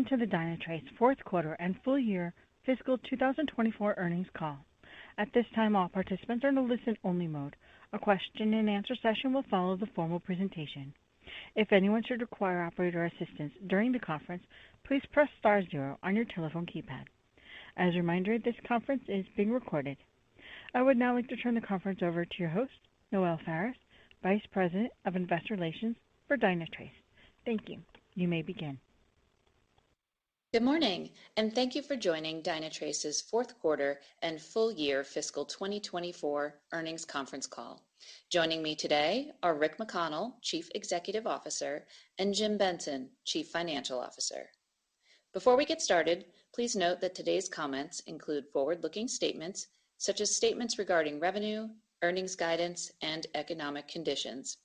welcome to the Dynatrace fourth quarter and full year fiscal 2024 earnings call. At this time, all participants are in a listen-only mode. A question and answer session will follow the formal presentation. If anyone should require operator assistance during the conference, please press star zero on your telephone keypad. As a reminder, this conference is being recorded. I would now like to turn the conference over to your host, Noelle Faris, Vice President of Investor Relations for Dynatrace. Thank you. You may begin. Good morning, and thank you for joining Dynatrace's fourth quarter and full year fiscal 2024 earnings conference call. Joining me today are Rick McConnell, Chief Executive Officer, and Jim Benson, Chief Financial Officer. Before we get started, please note that today's comments include forward-looking statements, such as statements regarding revenue, earnings guidance, and economic conditions.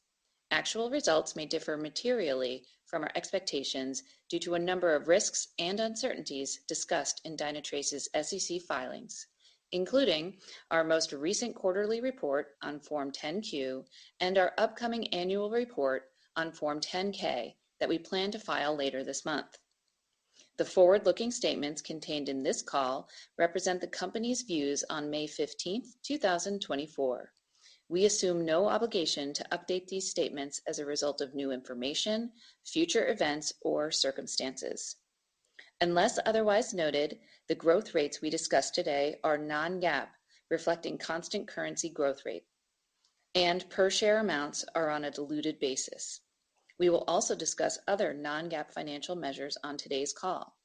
Actual results may differ materially from our expectations due to a number of risks and uncertainties discussed in Dynatrace's SEC filings, including our most recent quarterly report on Form 10-Q and our upcoming annual report on Form 10-K that we plan to file later this month. The forward-looking statements contained in this call represent the company's views on May 15, 2024. We assume no obligation to update these statements as a result of new information, future events, or circumstances. Unless otherwise noted, the growth rates we discuss today are non-GAAP, reflecting constant currency growth rate, and per share amounts are on a diluted basis. We will also discuss other non-GAAP financial measures on today's call.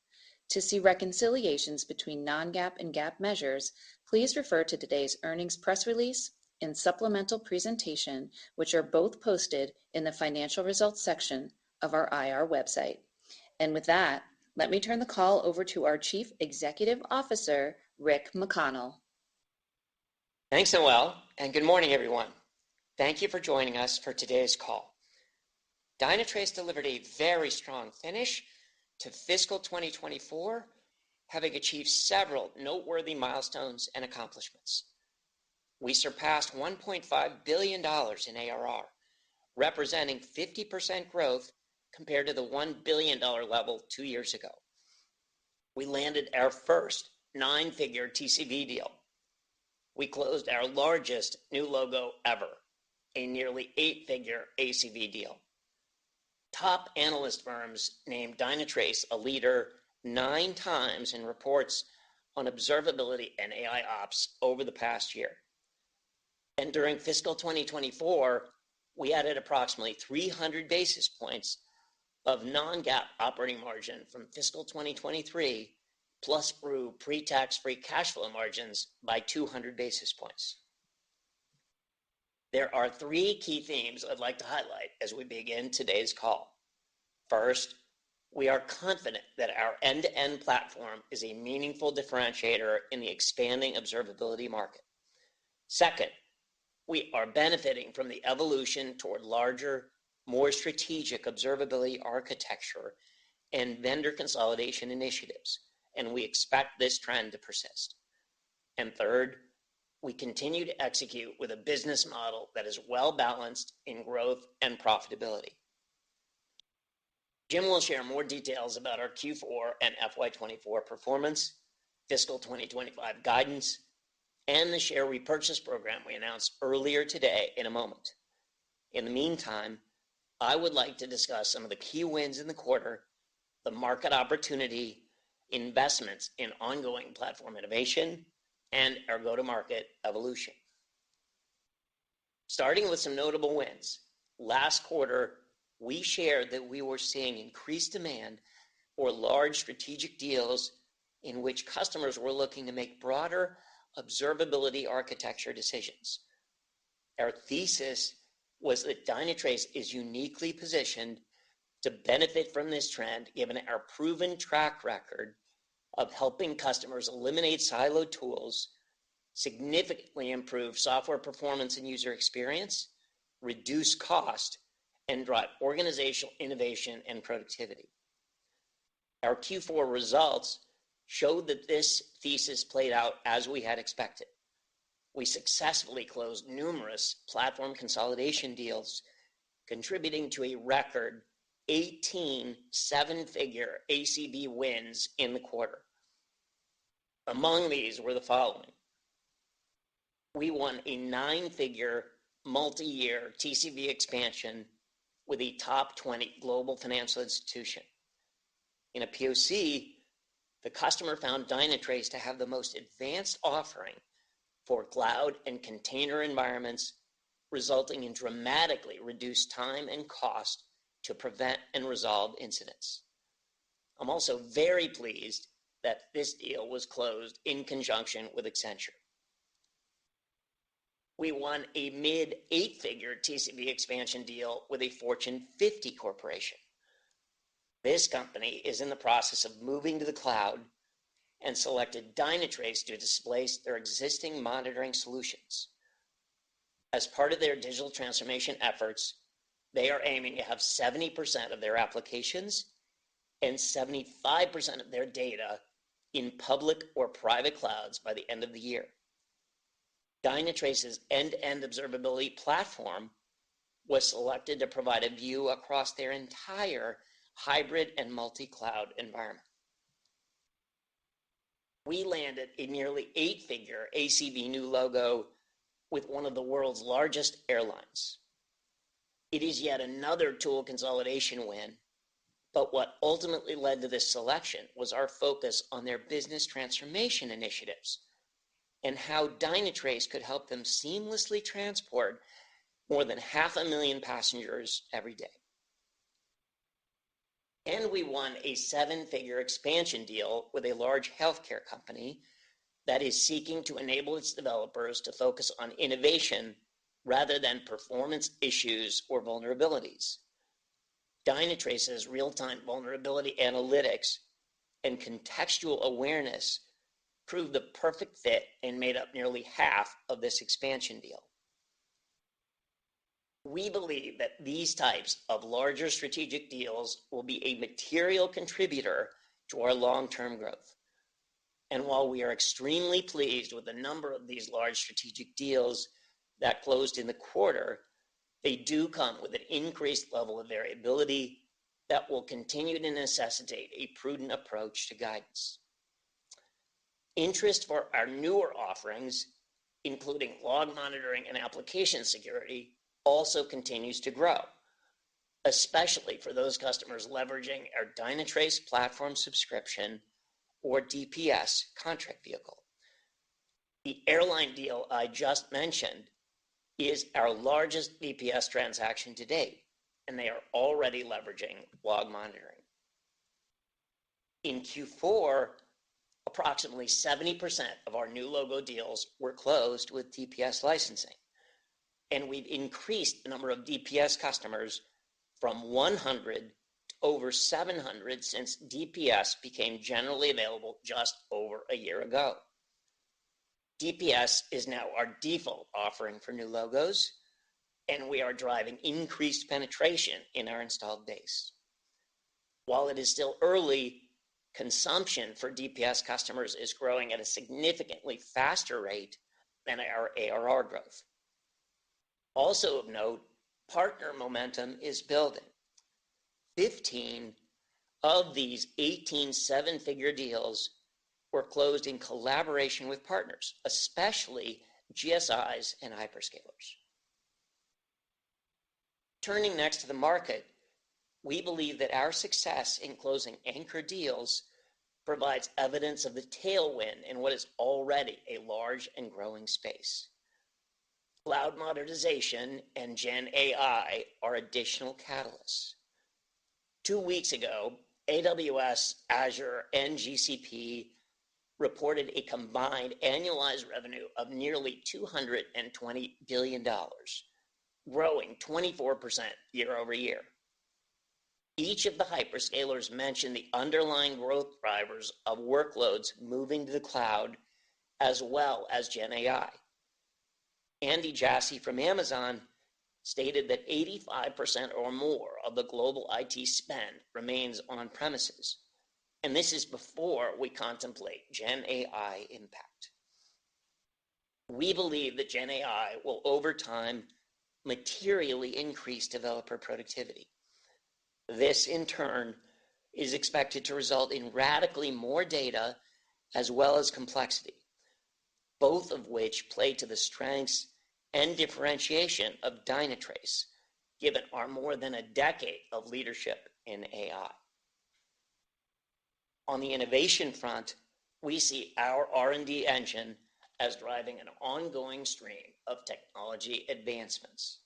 To see reconciliations between non-GAAP and GAAP measures, please refer to today's earnings press release and supplemental presentation, which are both posted in the financial results section of our IR website. And with that, let me turn the call over to our Chief Executive Officer, Rick McConnell. Thanks, Noelle, and good morning, everyone. Thank you for joining us for today's call. Dynatrace delivered a very strong finish to fiscal 2024, having achieved several noteworthy milestones and accomplishments. We surpassed $1.5 billion in ARR, representing 50% growth compared to the $1 billion level 2 years ago. We landed our first 9-figure TCV deal. We closed our largest new logo ever, a nearly 8-figure ACV deal. Top analyst firms named Dynatrace a leader 9 times in reports on observability and AI ops over the past year. And during fiscal 2024, we added approximately 300 basis points of non-GAAP operating margin from fiscal 2023, plus grew pre-tax free cash flow margins by 200 basis points. There are 3 key themes I'd like to highlight as we begin today's call. First, we are confident that our end-to-end platform is a meaningful differentiator in the expanding observability market. Second, we are benefiting from the evolution toward larger, more strategic observability architecture and vendor consolidation initiatives, and we expect this trend to persist. And third, we continue to execute with a business model that is well-balanced in growth and profitability. Jim will share more details about our Q4 and FY24 performance, fiscal 2025 guidance, and the share repurchase program we announced earlier today in a moment. In the meantime, I would like to discuss some of the key wins in the quarter, the market opportunity, investments in ongoing platform innovation, and our go-to-market evolution. Starting with some notable wins. Last quarter, we shared that we were seeing increased demand for large strategic deals in which customers were looking to make broader observability architecture decisions. Our thesis was that Dynatrace is uniquely positioned to benefit from this trend, given our proven track record of helping customers eliminate siloed tools, significantly improve software performance and user experience, reduce cost, and drive organizational innovation and productivity. Our Q4 results showed that this thesis played out as we had expected. We successfully closed numerous platform consolidation deals, contributing to a record 18 seven-figure ACV wins in the quarter. Among these were the following. We won a 9-figure multi-year TCV expansion with a top 20 global financial institution. In a POC, the customer found Dynatrace to have the most advanced offering for cloud and container environments, resulting in dramatically reduced time and cost to prevent and resolve incidents. I'm also very pleased that this deal was closed in conjunction with Accenture. We won a mid-8-figure TCV expansion deal with a Fortune 50 corporation. This company is in the process of moving to the cloud and selected Dynatrace to displace their existing monitoring solutions. As part of their digital transformation efforts, they are aiming to have 70% of their applications and 75% of their data in public or private clouds by the end of the year. Dynatrace's end-to-end observability platform was selected to provide a view across their entire hybrid and multi-cloud environment. We landed a nearly 8-figure ACV new logo with one of the world's largest airlines. It is yet another tool consolidation win, but what ultimately led to this selection was our focus on their business transformation initiatives and how Dynatrace could help them seamlessly transport more than 500,000 passengers every day. And we won a 7-figure expansion deal with a large healthcare company that is seeking to enable its developers to focus on innovation rather than performance issues or vulnerabilities. Dynatrace's real-time vulnerability analytics and contextual awareness proved the perfect fit and made up nearly half of this expansion deal. We believe that these types of larger strategic deals will be a material contributor to our long-term growth. And while we are extremely pleased with the number of these large strategic deals that closed in the quarter, they do come with an increased level of variability that will continue to necessitate a prudent approach to guidance. Interest for our newer offerings, including log monitoring and application security, also continues to grow, especially for those customers leveraging our Dynatrace platform subscription or DPS contract vehicle. The airline deal I just mentioned is our largest DPS transaction to date, and they are already leveraging log monitoring. In Q4, approximately 70% of our new logo deals were closed with DPS licensing, and we've increased the number of DPS customers from 100 to over 700 since DPS became generally available just over a year ago. DPS is now our default offering for new logos, and we are driving increased penetration in our installed base. While it is still early, consumption for DPS customers is growing at a significantly faster rate than our ARR growth. Also of note, partner momentum is building. 15 of these 18 7-figure deals were closed in collaboration with partners, especially GSIs and hyperscalers. Turning next to the market, we believe that our success in closing anchor deals provides evidence of the tailwind in what is already a large and growing space. Cloud modernization and Gen AI are additional catalysts. 2 weeks ago, AWS, Azure, and GCP reported a combined annualized revenue of nearly $220 billion, growing 24% year over year. Each of the hyperscalers mentioned the underlying growth drivers of workloads moving to the cloud, as well as Gen AI. Andy Jassy from Amazon stated that 85% or more of the global IT spend remains on premises, and this is before we contemplate Gen AI impact. We believe that Gen AI will over time materially increase developer productivity. This, in turn, is expected to result in radically more data as well as complexity, both of which play to the strengths and differentiation of Dynatrace, given our more than a decade of leadership in AI. On the innovation front, we see our R&D engine as driving an ongoing stream of technology advancements.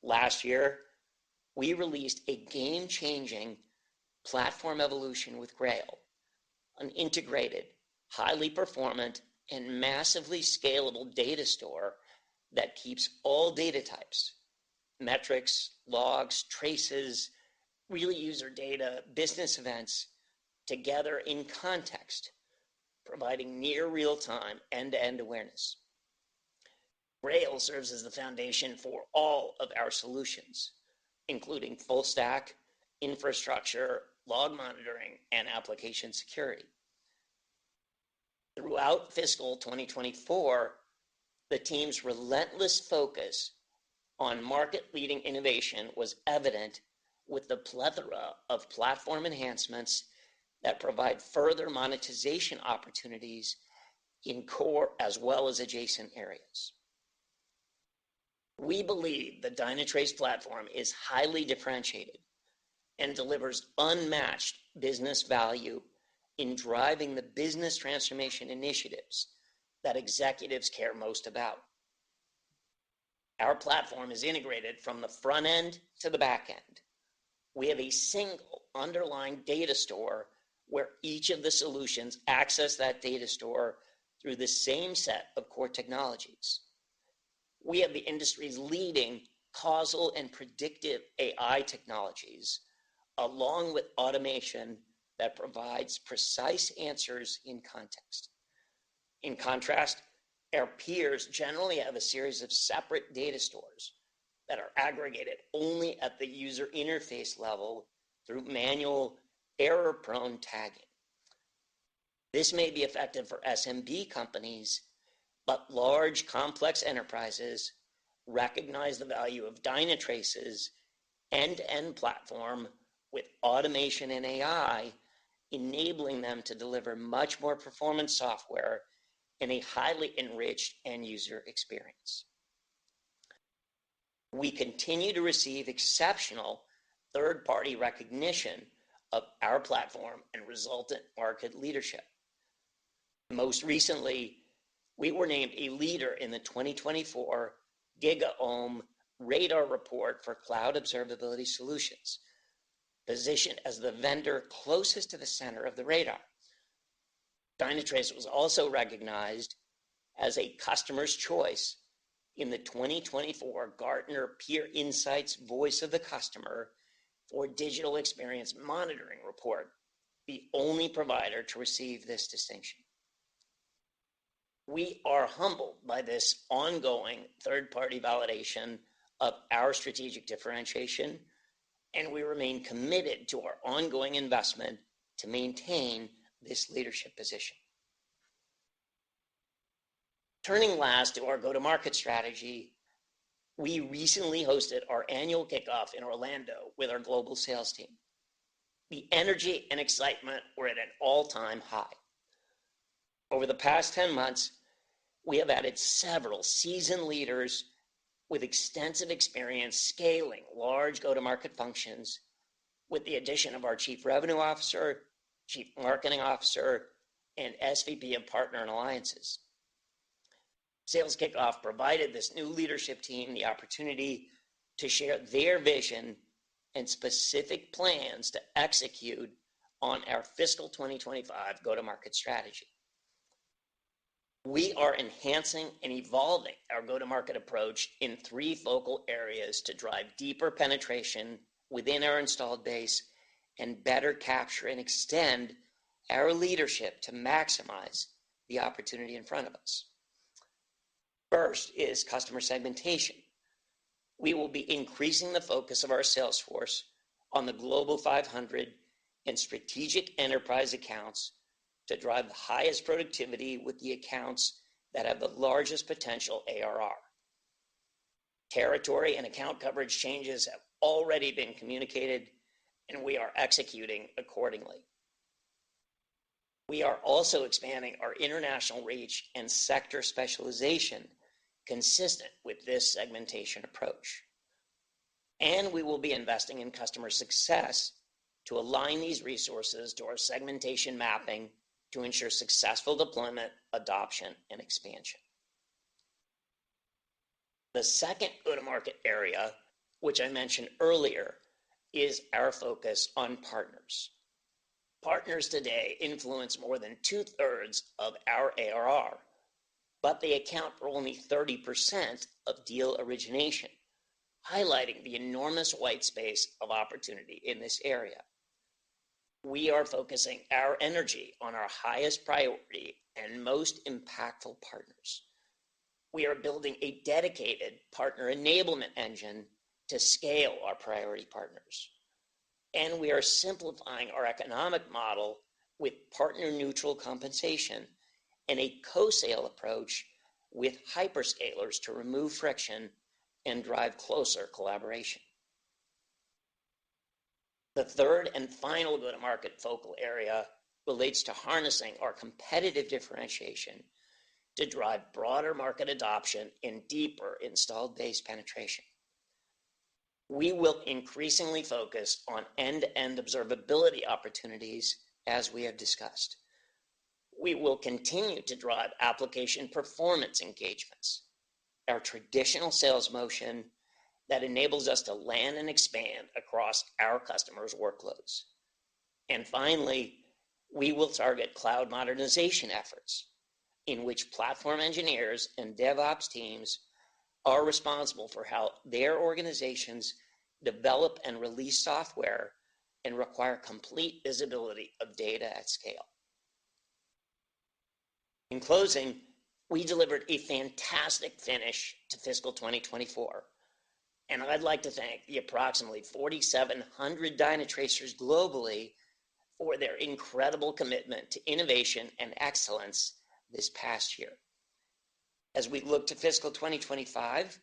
Last year, we released a game-changing platform evolution with Grail, an integrated, highly performant, and massively scalable data store that keeps all data types, metrics, logs, traces, real user data, business events, together in context, providing near real-time end-to-end awareness. Grail serves as the foundation for all of our solutions, including full stack, infrastructure, log monitoring, and application security. Throughout fiscal 2024, the team's relentless focus on market-leading innovation was evident with the plethora of platform enhancements that provide further monetization opportunities in core as well as adjacent areas. We believe the Dynatrace platform is highly differentiated and delivers unmatched business value in driving the business transformation initiatives that executives care most about. Our platform is integrated from the front end to the back end. We have a single underlying data store where each of the solutions access that data store through the same set of core technologies. We have the industry's leading causal and predictive AI technologies, along with automation that provides precise answers in context. In contrast, our peers generally have a series of separate data stores that are aggregated only at the user interface level through manual, error-prone tagging. This may be effective for SMB companies, but large, complex enterprises recognize the value of Dynatrace's end-to-end platform with automation and AI, enabling them to deliver much more performance software in a highly enriched end-user experience. We continue to receive exceptional third-party recognition of our platform and resultant market leadership. Most recently, we were named a leader in the 2024 GigaOM Radar Report for Cloud Observability Solutions, positioned as the vendor closest to the center of the radar. Dynatrace was also recognized as a customer's choice in the 2024 Gartner Peer Insights Voice of the Customer for Digital Experience Monitoring Report, the only provider to receive this distinction. We are humbled by this ongoing third-party validation of our strategic differentiation, and we remain committed to our ongoing investment to maintain this leadership position. Turning last to our go-to-market strategy, we recently hosted our annual kickoff in Orlando with our global sales team. The energy and excitement were at an all-time high. Over the past 10 months, we have added several seasoned leaders with extensive experience scaling large go-to-market functions with the addition of our Chief Revenue Officer, Chief Marketing Officer, and SVP of Partner and Alliances. Sales Kickoff provided this new leadership team the opportunity to share their vision and specific plans to execute on our fiscal 2025 go-to-market strategy. We are enhancing and evolving our go-to-market approach in 3 focal areas to drive deeper penetration within our installed base and better capture and extend our leadership to maximize the opportunity in front of us. First is customer segmentation. We will be increasing the focus of our sales force on the Global 500 and strategic enterprise accounts to drive the highest productivity with the accounts that have the largest potential ARR. Territory and account coverage changes have already been communicated, and we are executing accordingly. We are also expanding our international reach and sector specialization consistent with this segmentation approach. And we will be investing in customer success to align these resources to our segmentation mapping to ensure successful deployment, adoption, and expansion. The second go-to-market area, which I mentioned earlier, is our focus on partners. Partners today influence more than 2/3 of our ARR, but they account for only 30% of deal origination, highlighting the enormous white space of opportunity in this area. We are focusing our energy on our highest priority and most impactful partners. We are building a dedicated partner enablement engine to scale our priority partners. And we are simplifying our economic model with partner-neutral compensation and a co-sale approach with hyperscalers to remove friction and drive closer collaboration. The third and final go-to-market focal area relates to harnessing our competitive differentiation to drive broader market adoption and deeper installed base penetration. We will increasingly focus on end-to-end observability opportunities as we have discussed. We will continue to drive application performance engagements, our traditional sales motion that enables us to land and expand across our customers' workloads. And finally, we will target cloud modernization efforts in which platform engineers and DevOps teams are responsible for how their organizations develop and release software and require complete visibility of data at scale. In closing, we delivered a fantastic finish to fiscal 2024, and I'd like to thank the approximately 4,700 Dynatracers globally for their incredible commitment to innovation and excellence this past year. As we look to fiscal 2025,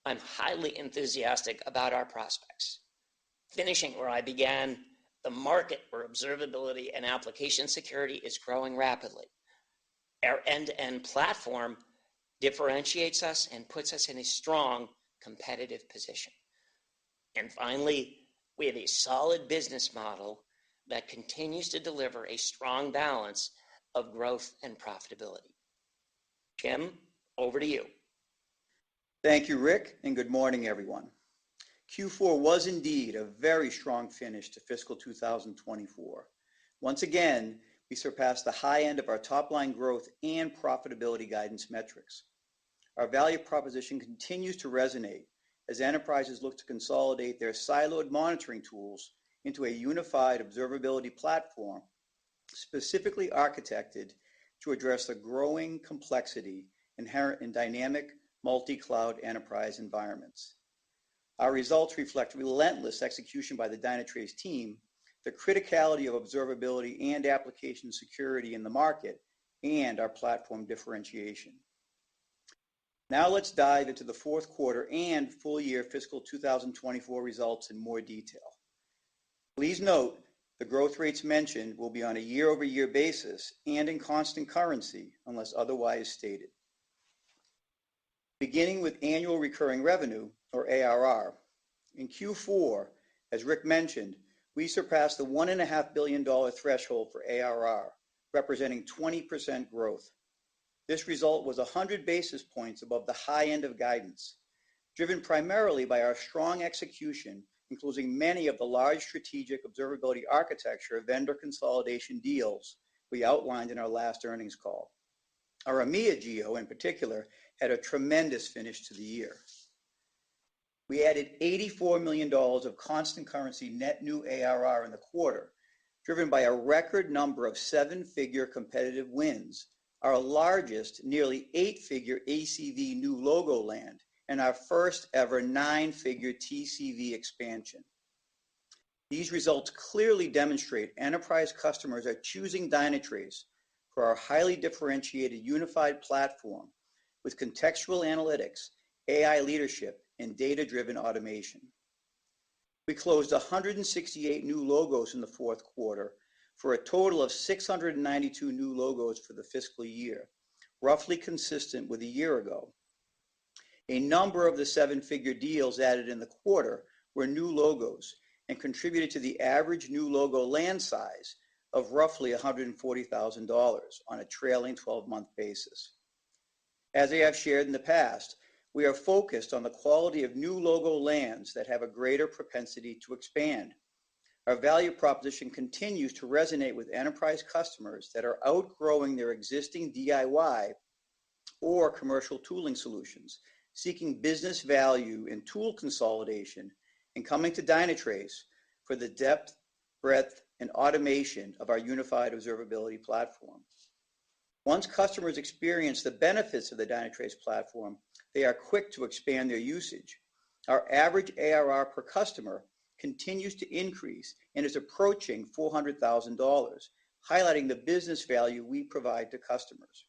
I'm highly enthusiastic about our prospects. Finishing where I began, the market for observability and application security is growing rapidly. Our end-to-end platform differentiates us and puts us in a strong competitive position. And finally, we have a solid business model that continues to deliver a strong balance of growth and profitability. Jim, over to you. Thank you, Rick, and good morning, everyone. Q4 was indeed a very strong finish to fiscal 2024. Once again, we surpassed the high end of our top-line growth and profitability guidance metrics. Our value proposition continues to resonate as enterprises look to consolidate their siloed monitoring tools into a unified observability platform specifically architected to address the growing complexity inherent in dynamic multi-cloud enterprise environments. Our results reflect relentless execution by the Dynatrace team, the criticality of observability and application security in the market, and our platform differentiation. Now let's dive into the fourth quarter and full year fiscal 2024 results in more detail. Please note the growth rates mentioned will be on a year-over-year basis and in constant currency unless otherwise stated. Beginning with annual recurring revenue, or ARR, in Q4, as Rick mentioned, we surpassed the $1.5 billion threshold for ARR, representing 20% growth. This result was 100 basis points above the high end of guidance, driven primarily by our strong execution, including many of the large strategic observability architecture vendor consolidation deals we outlined in our last earnings call. Our EMEA geo, in particular, had a tremendous finish to the year. We added $84 million of constant currency net new ARR in the quarter, driven by a record number of seven-figure competitive wins, our largest nearly eight-figure ACV new logo land, and our first ever nine-figure TCV expansion. These results clearly demonstrate enterprise customers are choosing Dynatrace for our highly differentiated unified platform with contextual analytics, AI leadership, and data-driven automation. We closed 168 new logos in the fourth quarter for a total of 692 new logos for the fiscal year, roughly consistent with a year ago. A number of the seven-figure deals added in the quarter were new logos and contributed to the average new logo land size of roughly $140,000 on a trailing 12-month basis. As I have shared in the past, we are focused on the quality of new logo lands that have a greater propensity to expand. Our value proposition continues to resonate with enterprise customers that are outgrowing their existing DIY or commercial tooling solutions, seeking business value and tool consolidation, and coming to Dynatrace for the depth, breadth, and automation of our unified observability platform. Once customers experience the benefits of the Dynatrace platform, they are quick to expand their usage. Our average ARR per customer continues to increase and is approaching $400,000, highlighting the business value we provide to customers.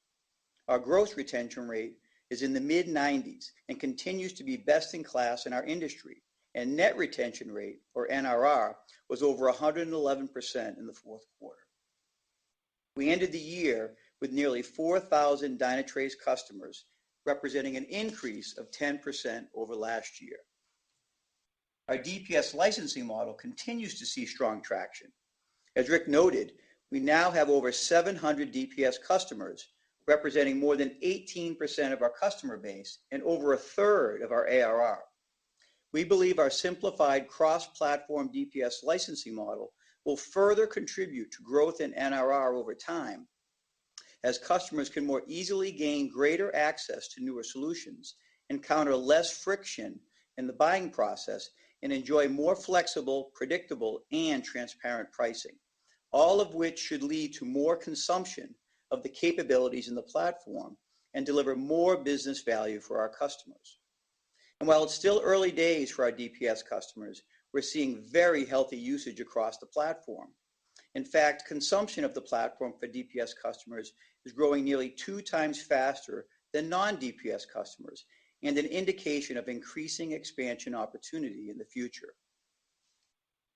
Our gross retention rate is in the mid-90s and continues to be best in class in our industry, and net retention rate, or NRR, was over 111% in the fourth quarter. We ended the year with nearly 4,000 Dynatrace customers, representing an increase of 10% over last year. Our DPS licensing model continues to see strong traction. As Rick noted, we now have over 700 DPS customers, representing more than 18% of our customer base and over a third of our ARR. We believe our simplified cross-platform DPS licensing model will further contribute to growth in NRR over time, as customers can more easily gain greater access to newer solutions, encounter less friction in the buying process, and enjoy more flexible, predictable, and transparent pricing, all of which should lead to more consumption of the capabilities in the platform and deliver more business value for our customers. And while it's still early days for our DPS customers, we're seeing very healthy usage across the platform. In fact, consumption of the platform for DPS customers is growing nearly 2 times faster than non-DPS customers, and an indication of increasing expansion opportunity in the future.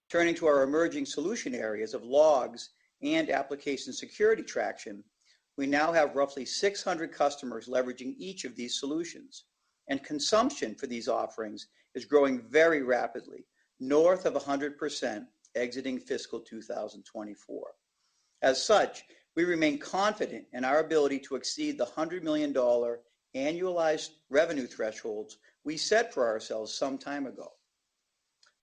Turning to our emerging solution areas of logs and application security traction, we now have roughly 600 customers leveraging each of these solutions, and consumption for these offerings is growing very rapidly, north of 100% exiting fiscal 2024. As such, we remain confident in our ability to exceed the $100 million annualized revenue thresholds we set for ourselves some time ago.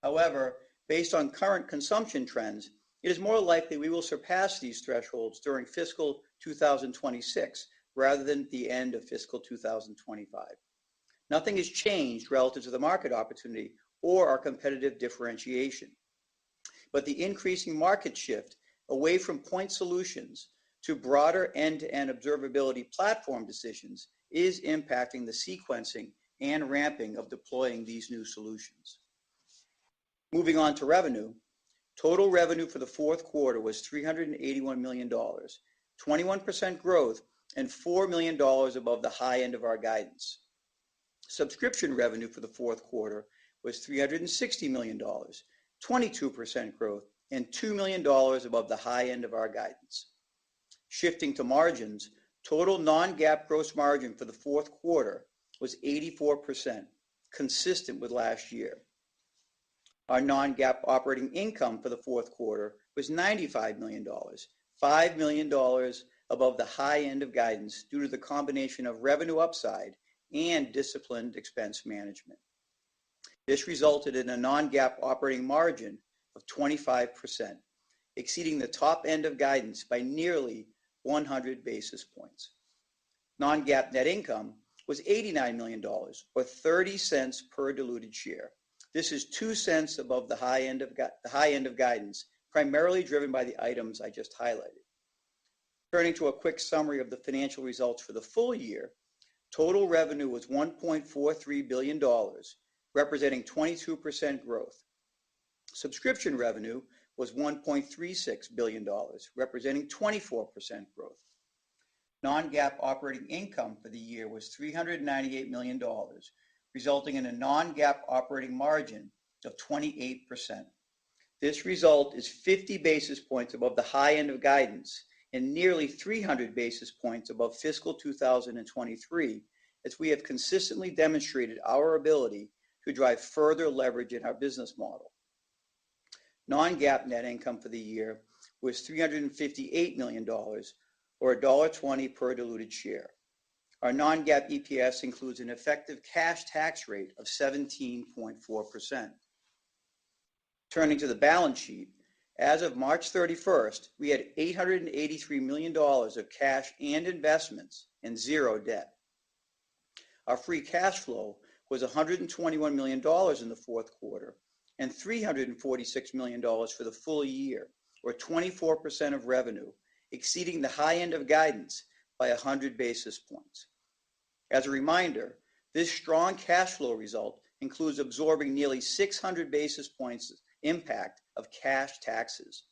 However, based on current consumption trends, it is more likely we will surpass these thresholds during fiscal 2026 rather than the end of fiscal 2025. Nothing has changed relative to the market opportunity or our competitive differentiation, but the increasing market shift away from point solutions to broader end-to-end observability platform decisions is impacting the sequencing and ramping of deploying these new solutions. Moving on to revenue, total revenue for the fourth quarter was $381 million, 21% growth, and $4 million above the high end of our guidance. Subscription revenue for the fourth quarter was $360 million, 22% growth, and $2 million above the high end of our guidance. Shifting to margins, total non-GAAP gross margin for the fourth quarter was 84%, consistent with last year. Our non-GAAP operating income for the fourth quarter was $95 million, $5 million above the high end of guidance due to the combination of revenue upside and disciplined expense management. This resulted in a non-GAAP operating margin of 25%, exceeding the top end of guidance by nearly 100 basis points. Non-GAAP net income was $89 million, or 30 cents per diluted share. This is 2 cents above the high end of guidance, primarily driven by the items I just highlighted. Turning to a quick summary of the financial results for the full year, total revenue was $1.43 billion, representing 22% growth. Subscription revenue was $1.36 billion, representing 24% growth. Non-GAAP operating income for the year was $398 million, resulting in a non-GAAP operating margin of 28%. This result is 50 basis points above the high end of guidance and nearly 300 basis points above fiscal 2023, as we have consistently demonstrated our ability to drive further leverage in our business model. Non-GAAP net income for the year was $358 million, or $1.20 per diluted share. Our non-GAAP EPS includes an effective cash tax rate of 17.4%. Turning to the balance sheet, as of March 31st, we had $883 million of cash and investments and zero debt. Our free cash flow was $121 million in the fourth quarter and $346 million for the full year, or 24% of revenue, exceeding the high end of guidance by 100 basis points. As a reminder, this strong cash flow result includes absorbing nearly 600 basis points impact of cash taxes.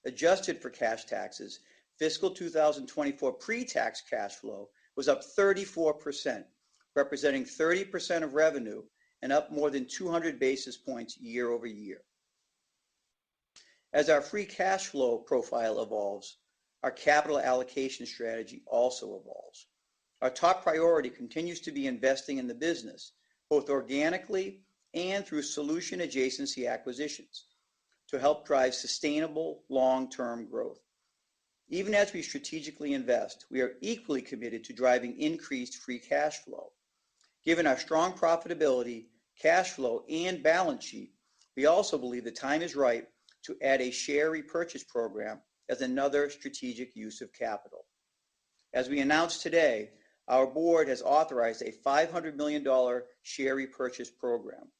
Adjusted for cash taxes, fiscal 2024 pre-tax cash flow was up 34%, representing 30% of revenue and up more than 200 basis points year over year. As our free cash flow profile evolves, our capital allocation strategy also evolves. Our top priority continues to be investing in the business, both organically and through solution adjacency acquisitions, to help drive sustainable long-term growth. Even as we strategically invest, we are equally committed to driving increased free cash flow. Given our strong profitability, cash flow, and balance sheet, we also believe the time is right to add a share repurchase program as another strategic use of capital. As we announced today, our board has authorized a $500 million share repurchase program,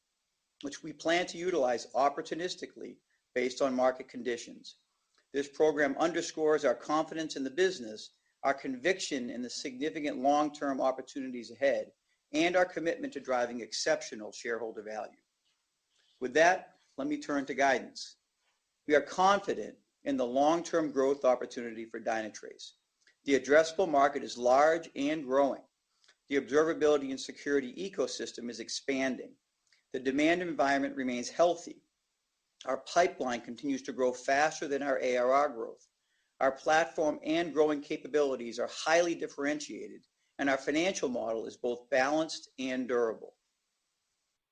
which we plan to utilize opportunistically based on market conditions. This program underscores our confidence in the business, our conviction in the significant long-term opportunities ahead, and our commitment to driving exceptional shareholder value. With that, let me turn to guidance. We are confident in the long-term growth opportunity for Dynatrace. The addressable market is large and growing. The observability and security ecosystem is expanding. The demand environment remains healthy. Our pipeline continues to grow faster than our ARR growth. Our platform and growing capabilities are highly differentiated, and our financial model is both balanced and durable.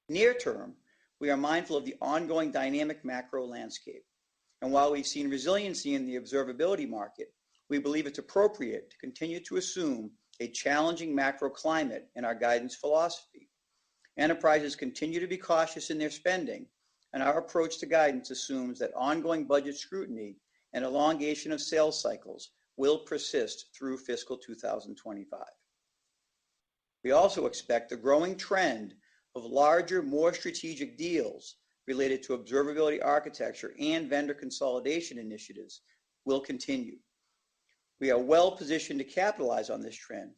Near term, we are mindful of the ongoing dynamic macro landscape. And while we've seen resiliency in the observability market, we believe it's appropriate to continue to assume a challenging macro climate in our guidance philosophy. Enterprises continue to be cautious in their spending, and our approach to guidance assumes that ongoing budget scrutiny and elongation of sales cycles will persist through fiscal 2025. We also expect the growing trend of larger, more strategic deals related to observability architecture and vendor consolidation initiatives will continue. We are well positioned to capitalize on this trend.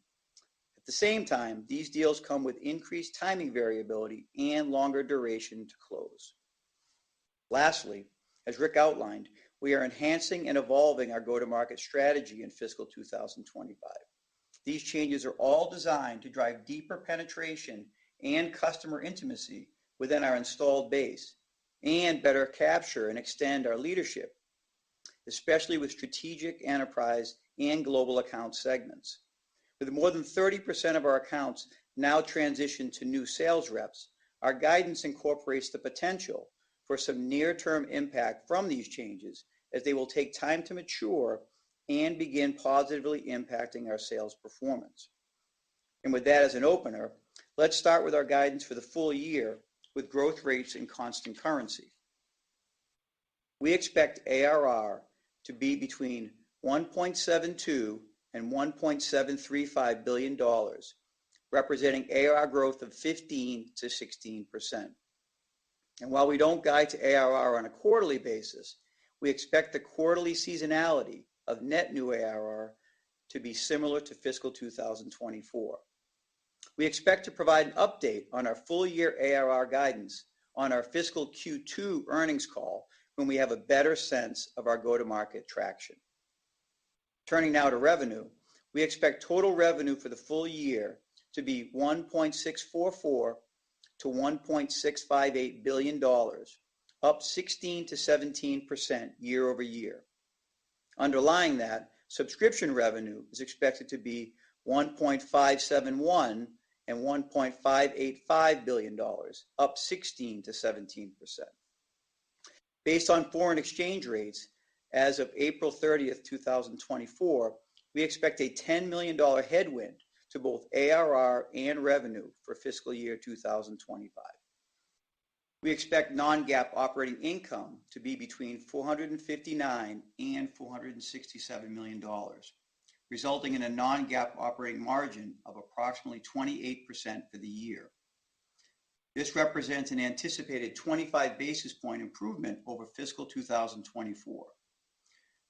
At the same time, these deals come with increased timing variability and longer duration to close. Lastly, as Rick outlined, we are enhancing and evolving our go-to-market strategy in fiscal 2025. These changes are all designed to drive deeper penetration and customer intimacy within our installed base and better capture and extend our leadership, especially with strategic enterprise and global account segments. With more than 30% of our accounts now transitioned to new sales reps, our guidance incorporates the potential for some near-term impact from these changes, as they will take time to mature and begin positively impacting our sales performance. And with that as an opener, let's start with our guidance for the full year with growth rates in constant currency. We expect ARR to be between $1.72 and $1.735 billion, representing ARR growth of 15 to 16%. And while we don't guide to ARR on a quarterly basis, we expect the quarterly seasonality of net new ARR to be similar to fiscal 2024. We expect to provide an update on our full year ARR guidance on our fiscal Q2 earnings call when we have a better sense of our go-to-market traction. Turning now to revenue, we expect total revenue for the full year to be $1.644 to $1.658 billion, up 16 to 17% year over year. Underlying that, subscription revenue is expected to be $1.571 and $1.585 billion, up 16 to 17%. Based on foreign exchange rates, as of April 30th, 2024, we expect a $10 million headwind to both ARR and revenue for fiscal year 2025. We expect non-GAAP operating income to be between $459 and $467 million, resulting in a non-GAAP operating margin of approximately 28% for the year. This represents an anticipated 25 basis point improvement over fiscal 2024.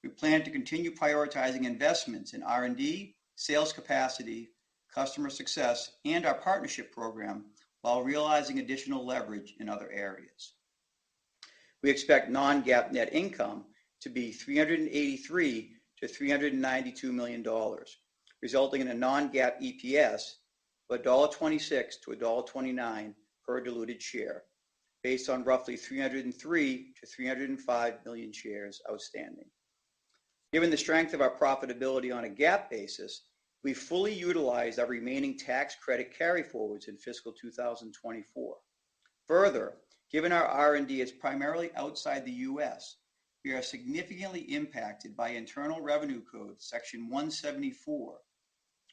We plan to continue prioritizing investments in R&D, sales capacity, customer success, and our partnership program while realizing additional leverage in other areas. We expect non-GAAP net income to be $383 to $392 million, resulting in a non-GAAP EPS of $1.26 to $1.29 per diluted share, based on roughly 303 to 305 million shares outstanding. Given the strength of our profitability on a GAAP basis, we fully utilized our remaining tax credit carryforwards in fiscal 2024. Further, given our R&D is primarily outside the U.S., we are significantly impacted by Internal Revenue Code Section 174,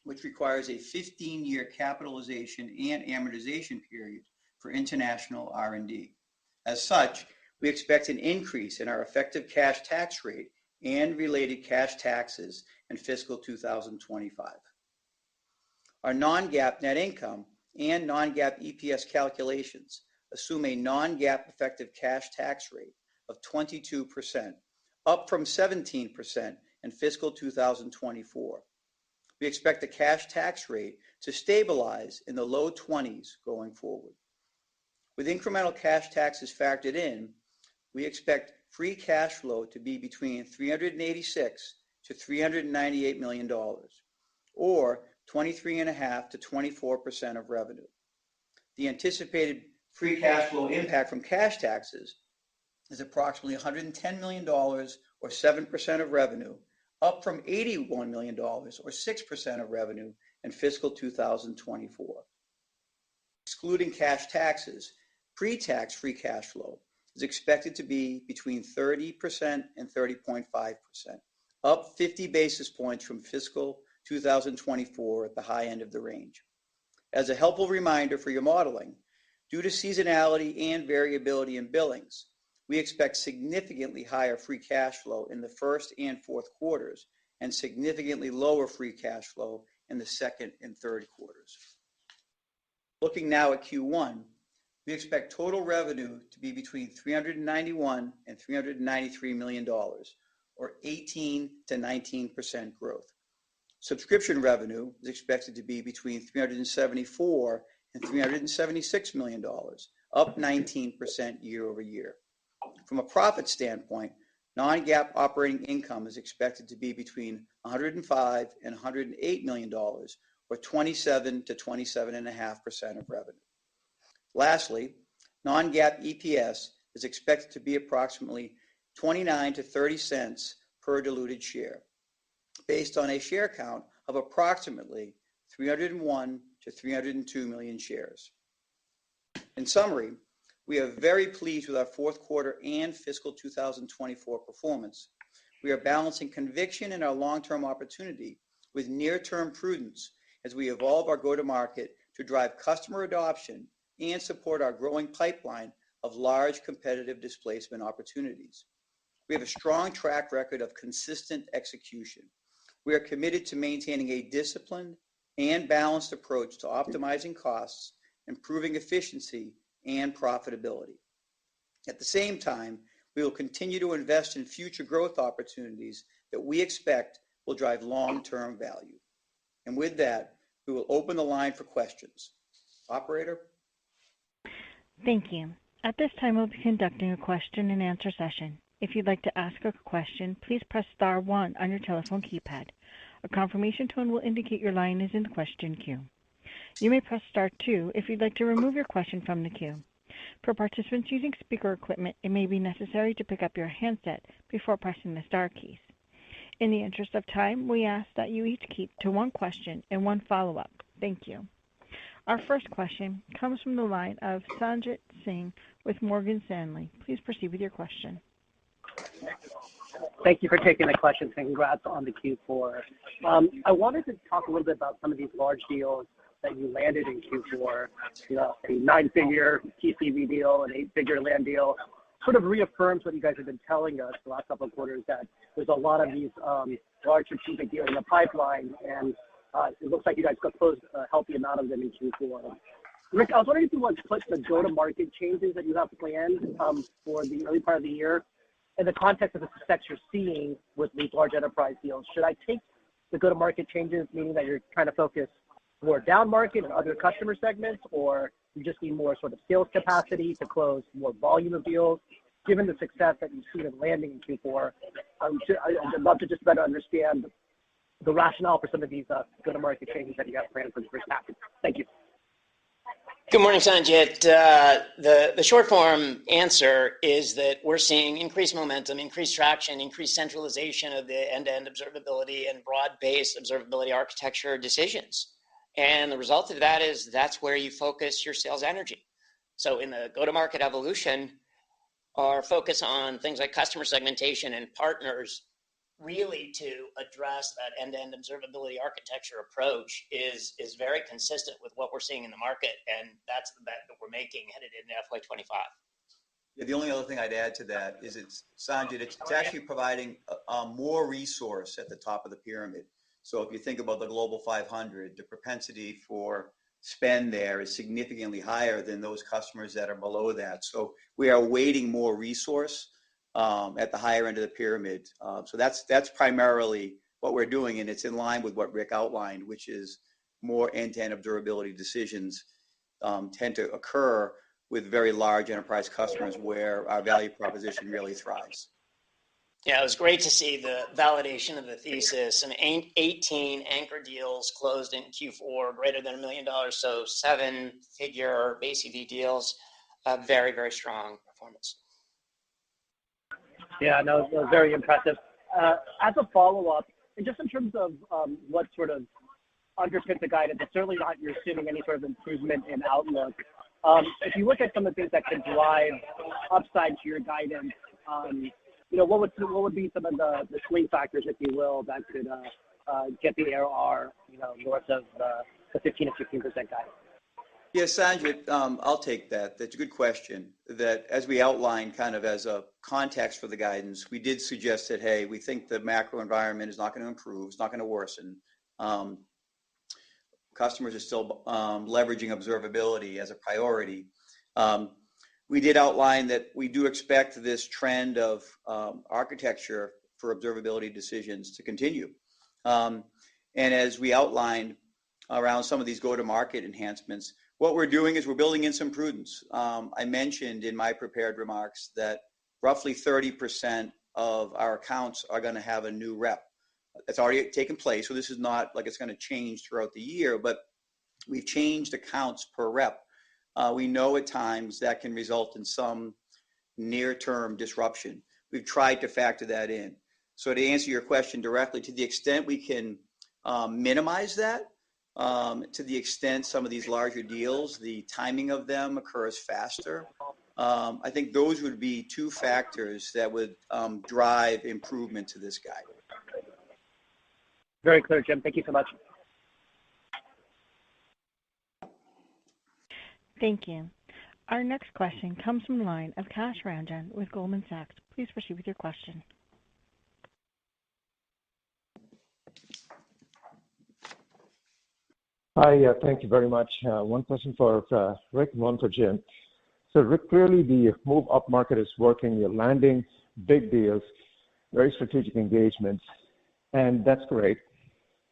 which requires a 15-year capitalization and amortization period for international R&D. As such, we expect an increase in our effective cash tax rate and related cash taxes in fiscal 2025. Our non-GAAP net income and non-GAAP EPS calculations assume a non-GAAP effective cash tax rate of 22%, up from 17% in fiscal 2024. We expect the cash tax rate to stabilize in the low 20s going forward. With incremental cash taxes factored in, we expect free cash flow to be between $386 to $398 million, or 23.5% to 24% of revenue. The anticipated free cash flow impact from cash taxes is approximately $110 million, or 7% of revenue, up from $81 million, or 6% of revenue in fiscal 2024. Excluding cash taxes, pre-tax free cash flow is expected to be between 30% and 30.5%, up 50 basis points from fiscal 2024 at the high end of the range. As a helpful reminder for your modeling, due to seasonality and variability in billings, we expect significantly higher free cash flow in the first and fourth quarters and significantly lower free cash flow in the second and third quarters. Looking now at Q1, we expect total revenue to be between $391 and $393 million, or 18 to 19% growth. Subscription revenue is expected to be between $374 and $376 million, up 19% year over year. From a profit standpoint, non-GAAP operating income is expected to be between $105 and $108 million, or 27 to 27.5% of revenue. Lastly, non-GAAP EPS is expected to be approximately 29 to 30 cents per diluted share, based on a share count of approximately 301 to 302 million shares. In summary, we are very pleased with our fourth quarter and fiscal 2024 performance. We are balancing conviction in our long-term opportunity with near-term prudence as we evolve our go-to-market to drive customer adoption and support our growing pipeline of large competitive displacement opportunities. We have a strong track record of consistent execution. We are committed to maintaining a disciplined and balanced approach to optimizing costs, improving efficiency, and profitability. At the same time, we will continue to invest in future growth opportunities that we expect will drive long-term value. And with that, we will open the line for questions. Operator? Thank you. At this time, we'll be conducting a question and answer session. If you'd like to ask a question, please press star 1 on your telephone keypad. A confirmation tone will indicate your line is in the question queue. You may press star 2 if you'd like to remove your question from the queue. For participants using speaker equipment, it may be necessary to pick up your handset before pressing the star keys. In the interest of time, we ask that you each keep to one question and one follow-up. Thank you. Our first question comes from the line of Sanjit Singh with Morgan Stanley. Please proceed with your question. Thank you for taking the questions and congrats on the Q4. I wanted to talk a little bit about some of these large deals that you landed in Q4, a 9-figure TCV deal, an 8-figure land deal, sort of reaffirms what you guys have been telling us the last couple of quarters, that there's a lot of these large strategic deals in the pipeline, and it looks like you guys got closed a healthy amount of them in Q4. Rick, I was wondering if you want to put the go-to-market changes that you have planned for the early part of the year in the context of the success you're seeing with these large enterprise deals. Should I take the go-to-market changes, meaning that you're trying to focus more down market and other customer segments, or you just need more sort of sales capacity to close more volume of deals? Given the success that you've seen in landing in Q4, I'd love to just better understand the rationale for some of these go-to-market changes that you have planned for the first half. Thank you. Good morning, Sanjit. The short form answer is that we're seeing increased momentum, increased traction, increased centralization of the end-to-end observability and broad-based observability architecture decisions. And the result of that is that's where you focus your sales energy. So in the go-to-market evolution, our focus on things like customer segmentation and partners really to address that end-to-end observability architecture approach is very consistent with what we're seeing in the market, and that's the bet that we're making headed into FY25. Yeah, the only other thing I'd add to that is Sanjit, it's actually providing more resource at the top of the pyramid. So if you think about the Global 500, the propensity for spend there is significantly higher than those customers that are below that. So we are weighting more resource at the higher end of the pyramid. So that's primarily what we're doing, and it's in line with what Rick outlined, which is more end-to-end observability decisions tend to occur with very large enterprise customers where our value proposition really thrives. Yeah, it was great to see the validation of the thesis. And 18 anchor deals closed in Q4, greater than $1 million, so 7-figure ACV deals. Very, very strong performance. Yeah, no, it was very impressive. As a follow-up, and just in terms of what sort of underpins the guidance, it's certainly not you're assuming any sort of improvement in outlook. If you look at some of the things that could drive upside to your guidance, what would be some of the swing factors, if you will, that could get the ARR, north of the 15 to 15% guide? Yeah, Sanjit, I'll take that. That's a good question. That as we outlined kind of as a context for the guidance, we did suggest that, hey, we think the macro environment is not going to improve. It's not going to worsen. Customers are still leveraging observability as a priority. We did outline that we do expect this trend of architecture for observability decisions to continue. And as we outlined around some of these go-to-market enhancements, what we're doing is we're building in some prudence. I mentioned in my prepared remarks that roughly 30% of our accounts are going to have a new rep. That's already taken place, so this is not like it's going to change throughout the year, but we've changed accounts per rep. We know at times that can result in some near-term disruption. We've tried to factor that in. So to answer your question directly, to the extent we can minimize that, to the extent some of these larger deals, the timing of them occurs faster, I think those would be two factors that would drive improvement to this guide. Very clear, Jim. Thank you so much. Thank you. Our next question comes from the line of Kash Rangan with Goldman Sachs. Please proceed with your question. Hi, thank you very much. One question for Rick and one for Jim. So Rick, clearly the move up market is working. You're landing big deals, very strategic engagements, and that's great.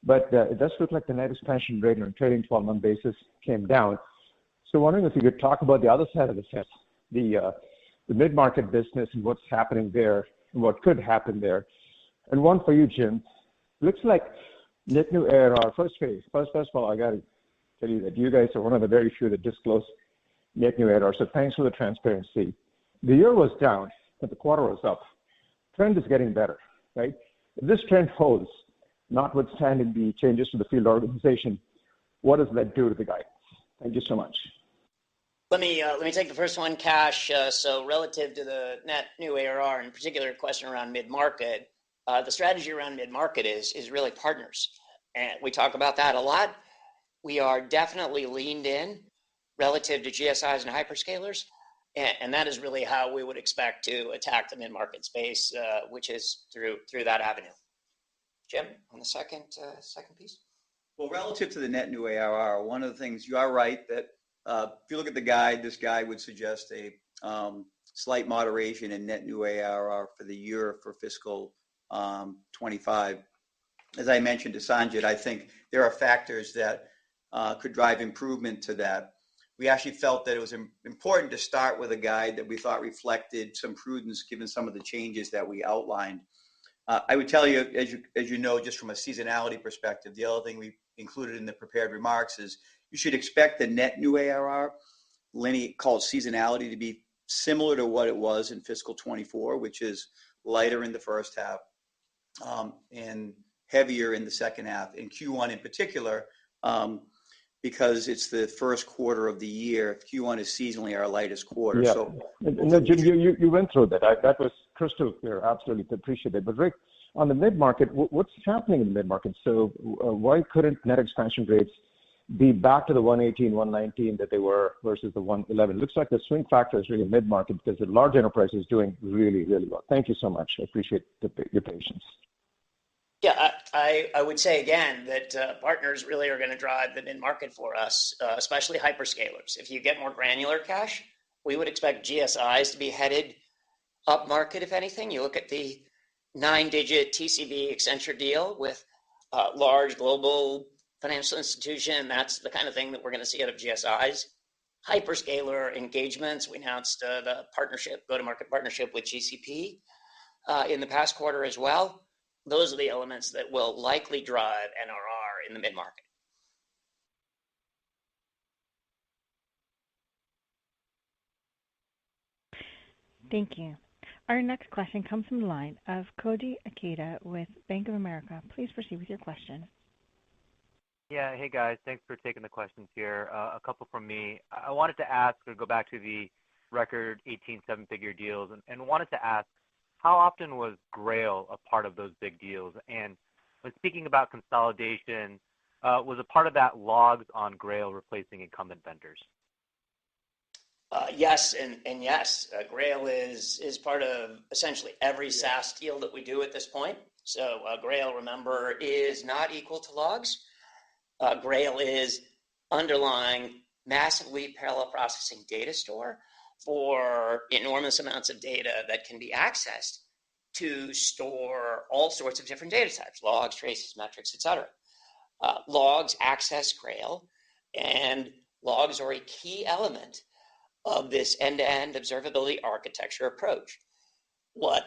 But it does look like the net expansion rate on a trailing 12-month basis came down. So wondering if you could talk about the other side of the fence, the mid-market business and what's happening there and what could happen there. And one for you, Jim. Looks like net new ARR, first of all, I got to tell you that you guys are one of the very few that disclose net new ARR. So thanks for the transparency. The year was down, but the quarter was up. Trend is getting better, right? If this trend holds, notwithstanding the changes to the field organization, what does that do to the guidance? Thank you so much. Let me take the first one, Kash. So relative to the net new ARR, in particular, a question around mid-market, the strategy around mid-market is really partners. And we talk about that a lot. We are definitely leaned in relative to GSIs and hyperscalers. And that is really how we would expect to attack the mid-market space, which is through that avenue. Jim, on the second piece? Well, relative to the net new ARR, one of the things, you are right that if you look at the guide, this guide would suggest a slight moderation in net new ARR for the year for fiscal 25. As I mentioned to Sanjit, I think there are factors that could drive improvement to that. We actually felt that it was important to start with a guide that we thought reflected some prudence given some of the changes that we outlined. I would tell you, as you know, just from a seasonality perspective, the other thing we included in the prepared remarks is you should expect the net new ARR, Lenny called seasonality, to be similar to what it was in fiscal 24, which is lighter in the first half and heavier in the second half. In Q1 in particular, because it's the first quarter of the year, Q1 is seasonally our lightest quarter. Yeah. So, no, Jim, you went through that. That was crystal clear. Absolutely appreciate it. But Rick, on the mid-market, what's happening in the mid-market? So why couldn't net expansion rates be back to the 118, 119 that they were versus the 111? Looks like the swing factor is really mid-market because the large enterprise is doing really, really well. Thank you so much. I appreciate your patience. Yeah, I would say again that partners really are going to drive the mid-market for us, especially hyperscalers. If you get more granular, Kash, we would expect GSIs to be headed up market, if anything. You look at the 9-digit TCV Accenture deal with a large global financial institution, that's the kind of thing that we're going to see out of GSIs. Hyperscaler engagements, we announced the partnership, go-to-market partnership with GCP in the past quarter as well. Those are the elements that will likely drive NRR in the mid-market. Thank you. Our next question comes from the line of Koji Ikeda with Bank of America. Please proceed with your question. Yeah, hey guys, thanks for taking the questions here. A couple from me. I wanted to ask or go back to the record 18 seven-figure deals and wanted to ask, how often was Grail a part of those big deals? And when speaking about consolidation, was a part of that logs on Grail replacing incumbent vendors? Yes, and yes. Grail is part of essentially every SaaS deal that we do at this point. So Grail, remember, is not equal to logs. Grail is underlying massively parallel processing data store for enormous amounts of data that can be accessed to store all sorts of different data types, logs, traces, metrics, etc. Logs access Grail, and logs are a key element of this end-to-end observability architecture approach. What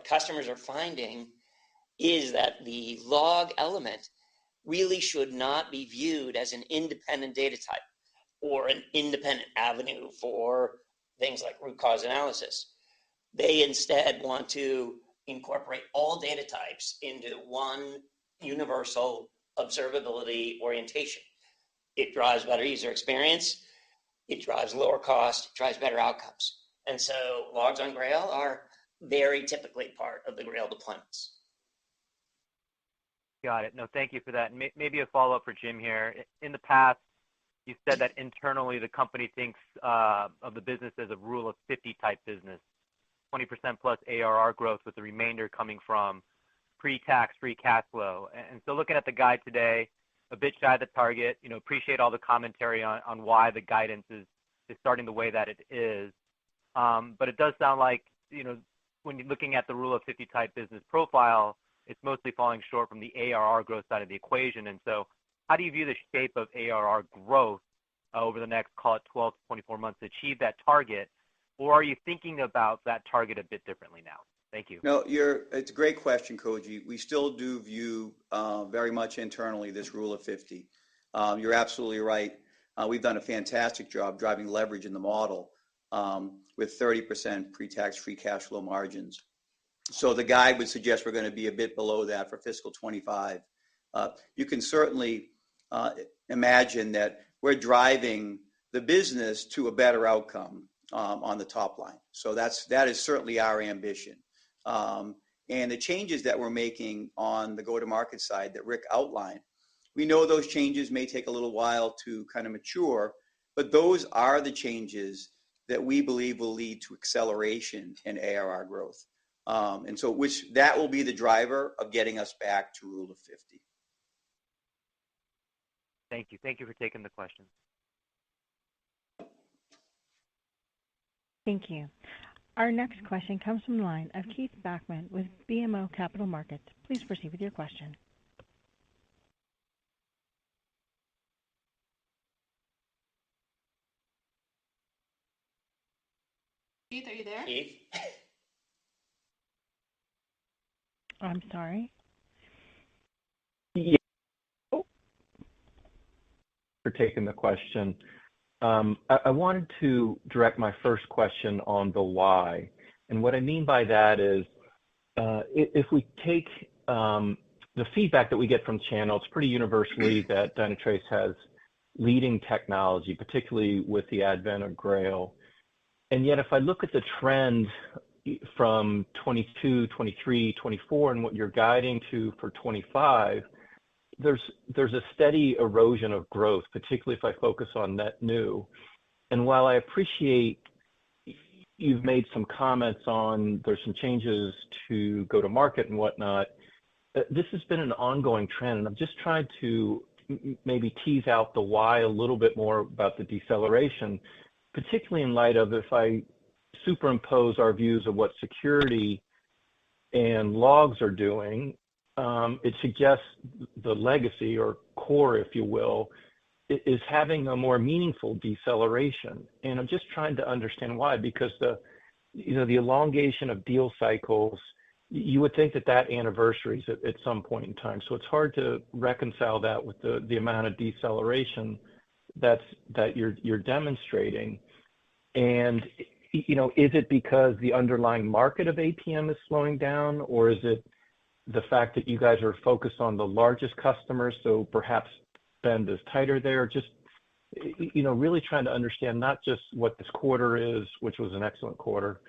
customers are finding is that the log element really should not be viewed as an independent data type or an independent avenue for things like root cause analysis. They instead want to incorporate all data types into one universal observability orientation. It drives better user experience, it drives lower cost, it drives better outcomes. And so logs on Grail are very typically part of the Grail deployments. Got it. No, thank you for that. Maybe a follow-up for Jim here. In the past, you said that internally the company thinks of the business as a rule of 50 type business, 20% plus ARR growth with the remainder coming from pre-tax free cash flow. And so looking at the guide today, a bit shy of the target, appreciate all the commentary on why the guidance is starting the way that it is. But it does sound like, when you're looking at the rule of 50 type business profile, it's mostly falling short from the ARR growth side of the equation. And so how do you view the shape of ARR growth over the next, call it 12 to 24 months to achieve that target? Or are you thinking about that target a bit differently now? Thank you. No, it's a great question, Koji. We still do view very much internally this rule of 50. You're absolutely right. We've done a fantastic job driving leverage in the model with 30% pre-tax free cash flow margins. So the guide would suggest we're going to be a bit below that for fiscal 25. You can certainly imagine that we're driving the business to a better outcome on the top line. So that is certainly our ambition. And the changes that we're making on the go-to-market side that Rick outlined, we know those changes may take a little while to kind of mature, but those are the changes that we believe will lead to acceleration in ARR growth. And so that will be the driver of getting us back to Rule of 50. Thank you. Thank you for taking the question. Thank you. Our next question comes from the line of Keith Bachman with BMO Capital Markets. Please proceed with your question. Keith, are you there? Keith? I'm sorry. Yeah. For taking the question. I wanted to direct my first question on the why. And what I mean by that is, if we take the feedback that we get from channels pretty universally that Dynatrace has leading technology, particularly with the advent of Grail. And yet, if I look at the trend from 22, 23, 24, and what you're guiding to for 25, there's a steady erosion of growth, particularly if I focus on net new. And while I appreciate you've made some comments on there's some changes to go to market and whatnot, this has been an ongoing trend. And I'm just trying to maybe tease out the why a little bit more about the deceleration, particularly in light of if I superimpose our views of what security and logs are doing, it suggests the legacy or core, if you will, is having a more meaningful deceleration. And I'm just trying to understand why, because the elongation of deal cycles, you would think that anniversaries at some point in time. So it's hard to reconcile that with the amount of deceleration that you're demonstrating. And is it because the underlying market of APM is slowing down, or is it the fact that you guys are focused on the largest customers, so perhaps spend is tighter there? Just, really trying to understand not just what this quarter is, which was an excellent quarter,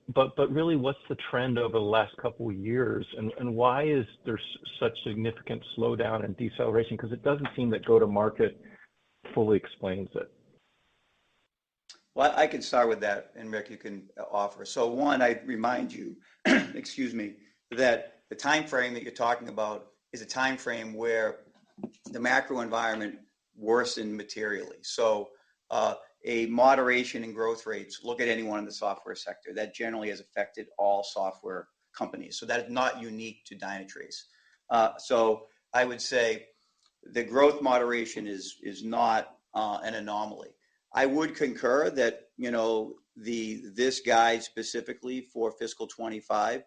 but really what's the trend over the last couple of years, and why is there such significant slowdown and deceleration? Because it doesn't seem that go-to-market fully explains it. Well, I can start with that, and Rick, you can offer. So one, I remind you, excuse me, that the time frame that you're talking about is a time frame where the macro environment worsened materially. So a moderation in growth rates, look at anyone in the software sector, that generally has affected all software companies. So that is not unique to Dynatrace. So I would say the growth moderation is not an anomaly. I would concur that, this guide specifically for fiscal 25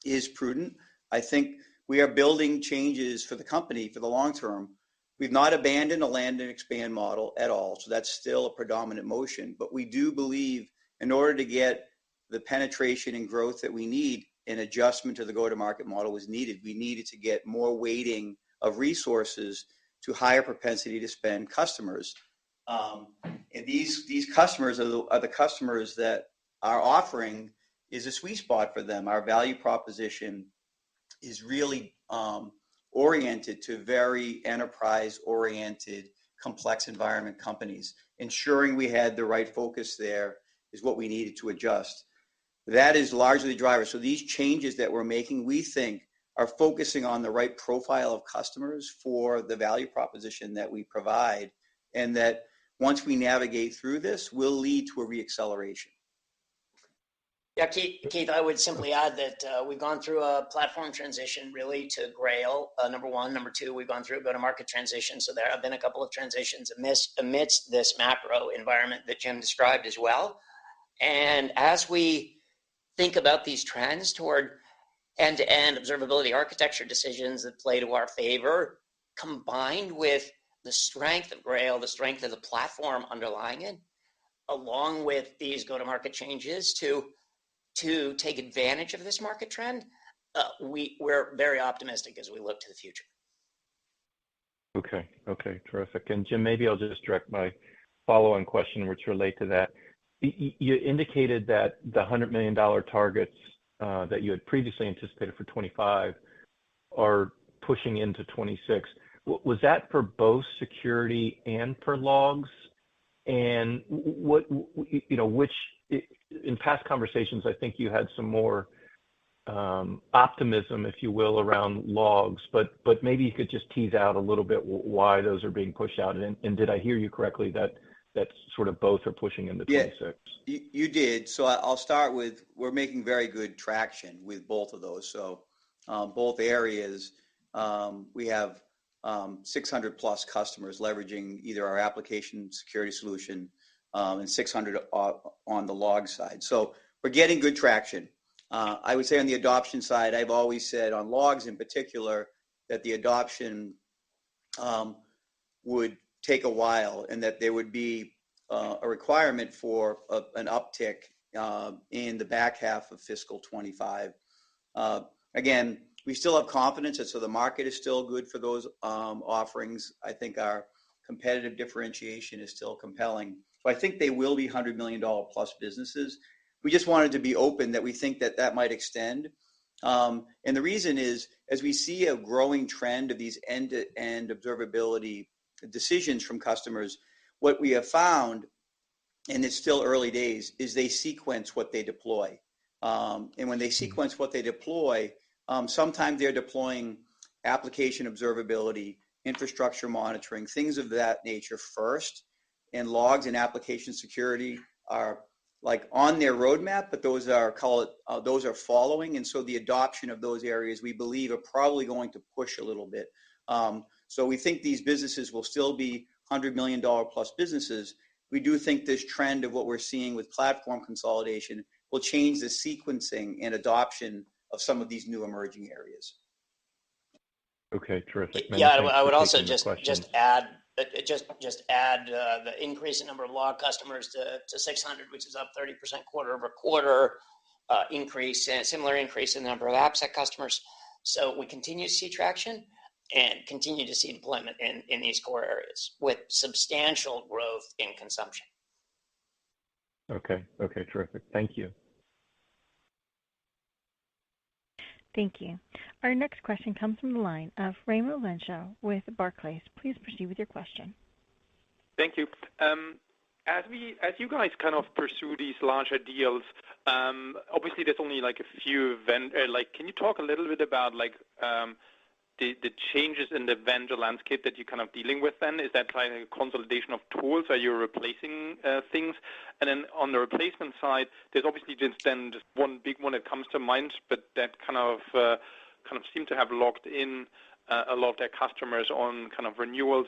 is prudent. I think we are building changes for the company for the long term. We've not abandoned a land and expand model at all, so that's still a predominant motion. But we do believe in order to get the penetration and growth that we need, an adjustment to the go-to-market model was needed. We needed to get more weighting of resources to higher propensity to spend customers. And these customers are the customers that our offering is a sweet spot for them. Our value proposition is really oriented to very enterprise-oriented, complex environment companies. Ensuring we had the right focus there is what we needed to adjust. That is largely the driver. So these changes that we're making, we think, are focusing on the right profile of customers for the value proposition that we provide, and that once we navigate through this, will lead to a reacceleration. Yeah, Keith, I would simply add that we've gone through a platform transition really to Grail, number one. Number two, we've gone through a go-to-market transition. So there have been a couple of transitions amidst this macro environment that Jim described as well. And as we think about these trends toward end-to-end observability architecture decisions that play to our favor, combined with the strength of Grail, the strength of the platform underlying it, along with these go-to-market changes to take advantage of this market trend, we're very optimistic as we look to the future. Okay, terrific. And Jim, maybe I'll just direct my follow-on question, which relate to that. You indicated that the $100 million targets that you had previously anticipated for 25 are pushing into 26. Was that for both security and for logs? And what, which in past conversations, I think you had some more optimism, if you will, around logs, but maybe you could just tease out a little bit why those are being pushed out. And did I hear you correctly that sort of both are pushing into 26? Yeah, you did. So I'll start with, we're making very good traction with both of those. So both areas, we have 600 plus customers leveraging either our application security solution and 600 on the log side. So we're getting good traction. I would say on the adoption side, I've always said on logs in particular that the adoption would take a while and that there would be a requirement for an uptick in the back half of fiscal 25. Again, we still have confidence that so the market is still good for those offerings. I think our competitive differentiation is still compelling. So I think they will be $100 million plus businesses. We just wanted to be open that we think that that might extend. And the reason is, as we see a growing trend of these end-to-end observability decisions from customers, what we have found, and it's still early days, is they sequence what they deploy. And when they sequence what they deploy, sometimes they're deploying application observability, infrastructure monitoring, things of that nature first. And logs and application security are like on their roadmap, but those are those are following. And so the adoption of those areas, we believe, are probably going to push a little bit. So we think these businesses will still be $100 million plus businesses. We do think this trend of what we're seeing with platform consolidation will change the sequencing and adoption of some of these new emerging areas. Okay, terrific. Yeah, I would also just add the increase in number of log customers to 600, which is up 30% quarter over quarter, similar increase in the number of AppSec customers. So we continue to see traction and continue to see deployment in these core areas with substantial growth in consumption. Okay, terrific. Thank you. Thank you. Our next question comes from the line of Raimo Lenschow with Barclays. Please proceed with your question. Thank you. As you guys kind of pursue these larger deals, obviously there's only like a few can you talk a little bit about the changes in the vendor landscape that you're kind of dealing with then? Is that like a consolidation of tools? Are you replacing things? And then on the replacement side, there's obviously just one big one that comes to mind, but that kind of seem to have locked in a lot of their customers on kind of renewals.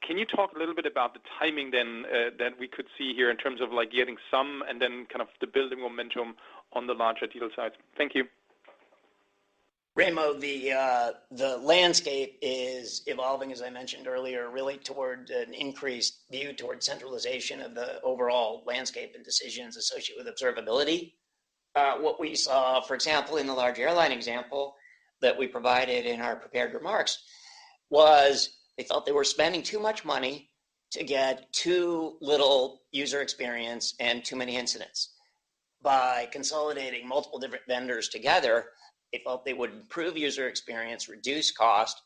Can you talk a little bit about the timing then that we could see here in terms of like getting some and then kind of the building momentum on the larger deal side? Thank you. Raimo, the landscape is evolving, as I mentioned earlier, really toward an increased view toward centralization of the overall landscape and decisions associated with observability. What we saw, for example, in the large airline example that we provided in our prepared remarks, was they felt they were spending too much money to get too little user experience and too many incidents. By consolidating multiple different vendors together, they felt they would improve user experience, reduce cost,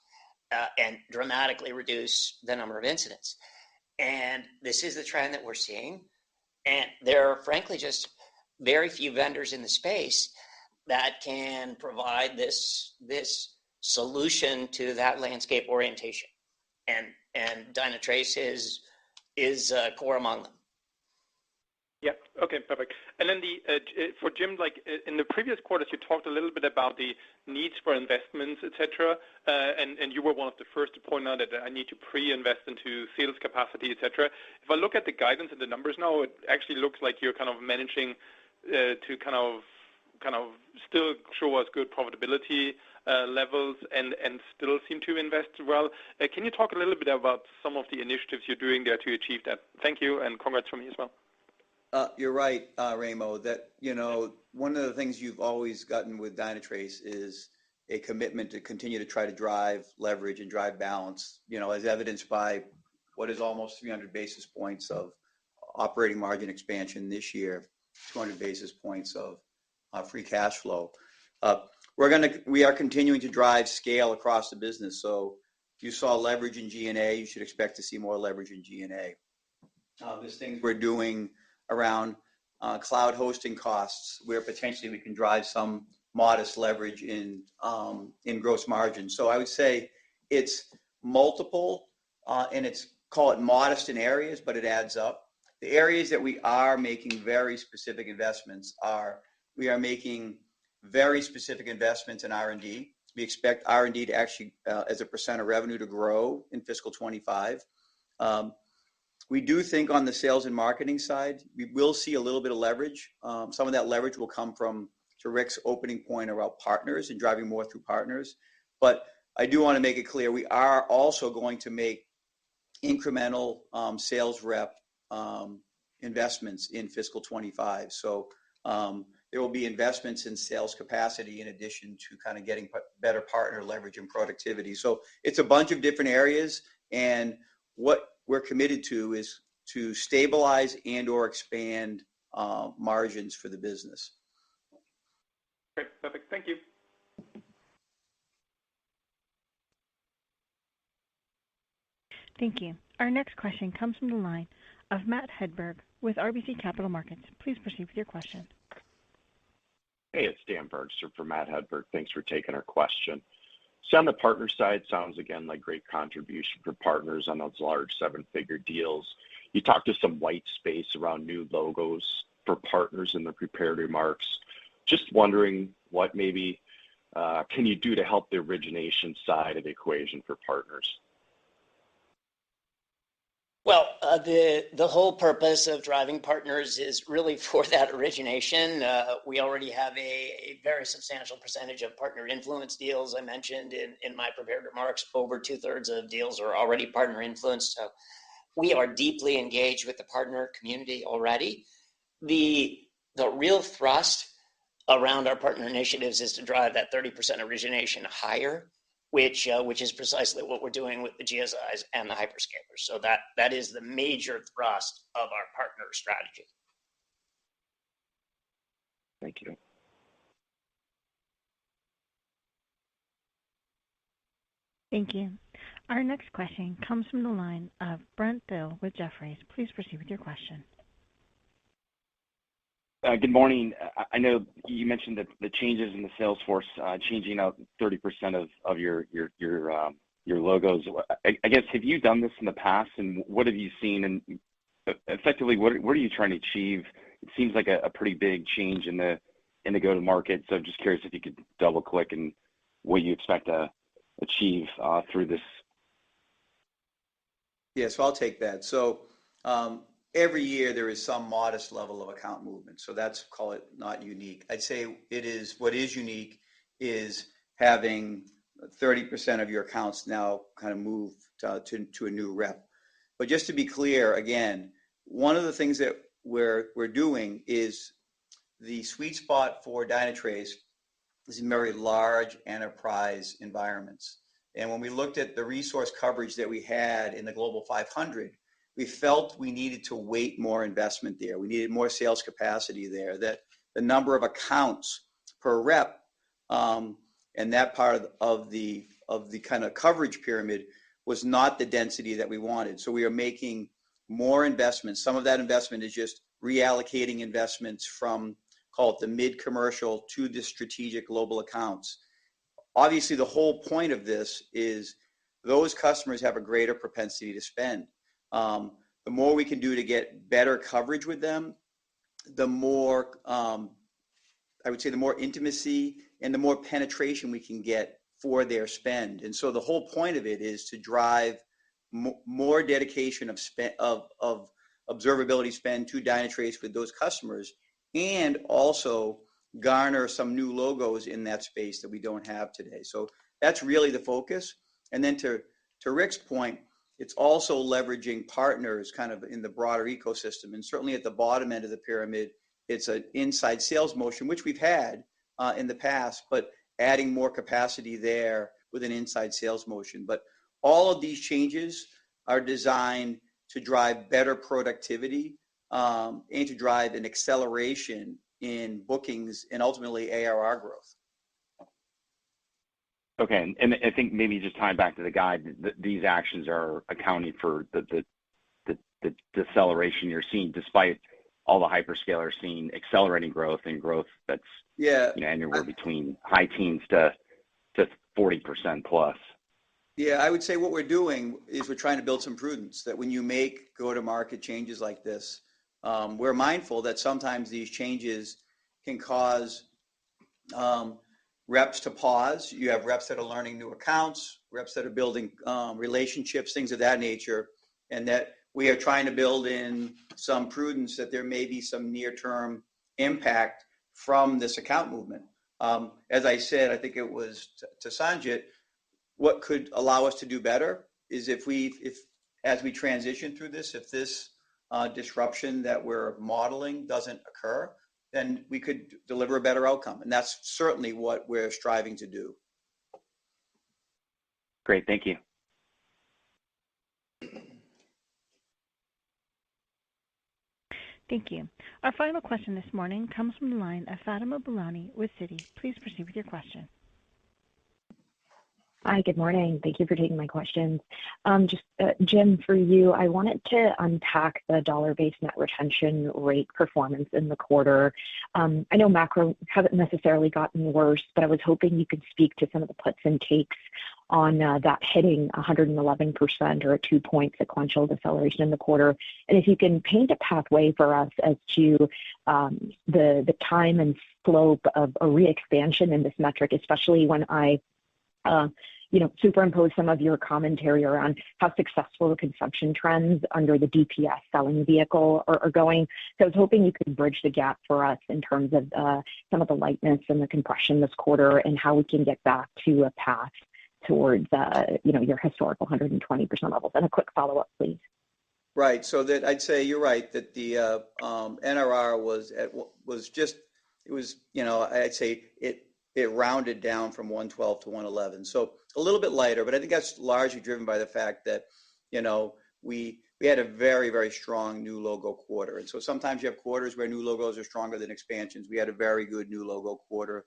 and dramatically reduce the number of incidents. And this is the trend that we're seeing. And there are, frankly, just very few vendors in the space that can provide this solution to that landscape orientation. And Dynatrace is core among them. Yeah. Okay. Perfect. And then for Jim, like in the previous quarters, you talked a little bit about the needs for investments, etc. And you were one of the first to point out that I need to pre-invest into sales capacity, etc. If I look at the guidance and the numbers now, it actually looks like you're kind of managing to kind of still show us good profitability levels and still seem to invest well. Can you talk a little bit about some of the initiatives you're doing there to achieve that? Thank you, and congrats from me as well. You're right, Raimo, that, one of the things you've always gotten with Dynatrace is a commitment to continue to try to drive leverage and drive balance, as evidenced by what is almost 300 basis points of operating margin expansion this year, 200 basis points of free cash flow. We are continuing to drive scale across the business. So you saw leverage in G&A. You should expect to see more leverage in G&A. There's things we're doing around cloud hosting costs where potentially we can drive some modest leverage in gross margin. So I would say it's multiple and it's, call it modest in areas, but it adds up. The areas that we are making very specific investments we are making very specific investments in R&D. We expect R&D to actually, as a percent of revenue, to grow in fiscal 25. We do think on the sales and marketing side, we will see a little bit of leverage. Some of that leverage will come to Rick's opening point about partners and driving more through partners. But I do want to make it clear, we are also going to make incremental sales rep investments in fiscal 25. So there will be investments in sales capacity in addition to kind of getting better partner leverage and productivity. So it's a bunch of different areas, and what we're committed to is to stabilize and or expand margins for the business. Okay, perfect. Thank you. Thank you. Our next question comes from the line of Matt Hedberg with RBC Capital Markets. Please proceed with your question. Hey, it's Dan Bergstrom for Matt Hedberg. Thanks for taking our question. So on the partner side, sounds again like great contribution for partners on those large seven-figure deals. You talked to some white space around new logos for partners in the prepared remarks. Just wondering what maybe can you do to help the origination side of the equation for partners? Well, the whole purpose of driving partners is really for that origination. We already have a very substantial percentage of partner influence deals. I mentioned in my prepared remarks, over 2/3 of deals are already partner influenced. So we are deeply engaged with the partner community already. The real thrust around our partner initiatives is to drive that 30% origination higher, which is precisely what we're doing with the GSIs and the hyperscalers. So that is the major thrust of our partner strategy. Thank you. Thank you. Our next question comes from the line of Brent Thill with Jefferies. Please proceed with your question. Good morning. I know you mentioned that the changes in the sales force changing out 30% of your logos. I guess, have you done this in the past, and what have you seen? And effectively, what are you trying to achieve? It seems like a pretty big change in the go-to-market. So I'm just curious if you could double-click and what you expect to achieve through this. Yeah, so I'll take that. So every year there is some modest level of account movement. So that's, call it, not unique. I'd say what is unique is having 30% of your accounts now kind of move to a new rep. But just to be clear, again, one of the things that we're doing is the sweet spot for Dynatrace is in very large enterprise environments. And when we looked at the resource coverage that we had in the Global 500, we felt we needed to weight more investment there. We needed more sales capacity there, that the number of accounts per rep and that part of the kind of coverage pyramid was not the density that we wanted. So we are making more investments. Some of that investment is just reallocating investments from, call it, the mid-commercial to the strategic global accounts. Obviously, the whole point of this is those customers have a greater propensity to spend. The more we can do to get better coverage with them, the more, I would say, the more intimacy and the more penetration we can get for their spend. And so the whole point of it is to drive more dedication of observability spend to Dynatrace with those customers, and also garner some new logos in that space that we don't have today. So that's really the focus. And then to Rick's point, it's also leveraging partners kind of in the broader ecosystem. And certainly at the bottom end of the pyramid, it's an inside sales motion, which we've had in the past, but adding more capacity there with an inside sales motion. But all of these changes are designed to drive better productivity and to drive an acceleration in bookings and ultimately ARR growth. Okay, and I think maybe just tying back to the guide, these actions are accounting for the deceleration you're seeing, despite all the hyperscalers seeing accelerating growth and growth that's anywhere between high teens to 40% plus. Yeah, I would say what we're doing is we're trying to build some prudence that when you make go-to-market changes like this, we're mindful that sometimes these changes can cause reps to pause. You have reps that are learning new accounts, reps that are building relationships, things of that nature, and that we are trying to build in some prudence that there may be some near-term impact from this account movement. As I said, I think it was to Sanjit, what could allow us to do better is if as we transition through this, if this disruption that we're modeling doesn't occur, then we could deliver a better outcome. And that's certainly what we're striving to do. Great, thank you. Thank you. Our final question this morning comes from the line of Fatima Boolani with Citi. Please proceed with your question. Hi, good morning. Thank you for taking my questions. Jim, for you, I wanted to unpack the dollar-based net retention rate performance in the quarter. I know macro haven't necessarily gotten worse, but I was hoping you could speak to some of the puts and takes on that hitting 111% or a 2-point sequential deceleration in the quarter. And if you can paint a pathway for us as to the time and slope of a re-expansion in this metric, especially when I superimpose some of your commentary around how successful the consumption trends under the DPS selling vehicle are going. So I was hoping you could bridge the gap for us in terms of some of the lightness and the compression this quarter and how we can get back to a path towards your historical 120% levels. And a quick follow-up, please. Right. So that I'd say you're right that the NRR I'd say it rounded down from 112 to 111. So a little bit lighter, but I think that's largely driven by the fact that, we had a very, very strong new logo quarter. And so sometimes you have quarters where new logos are stronger than expansions. We had a very good new logo quarter.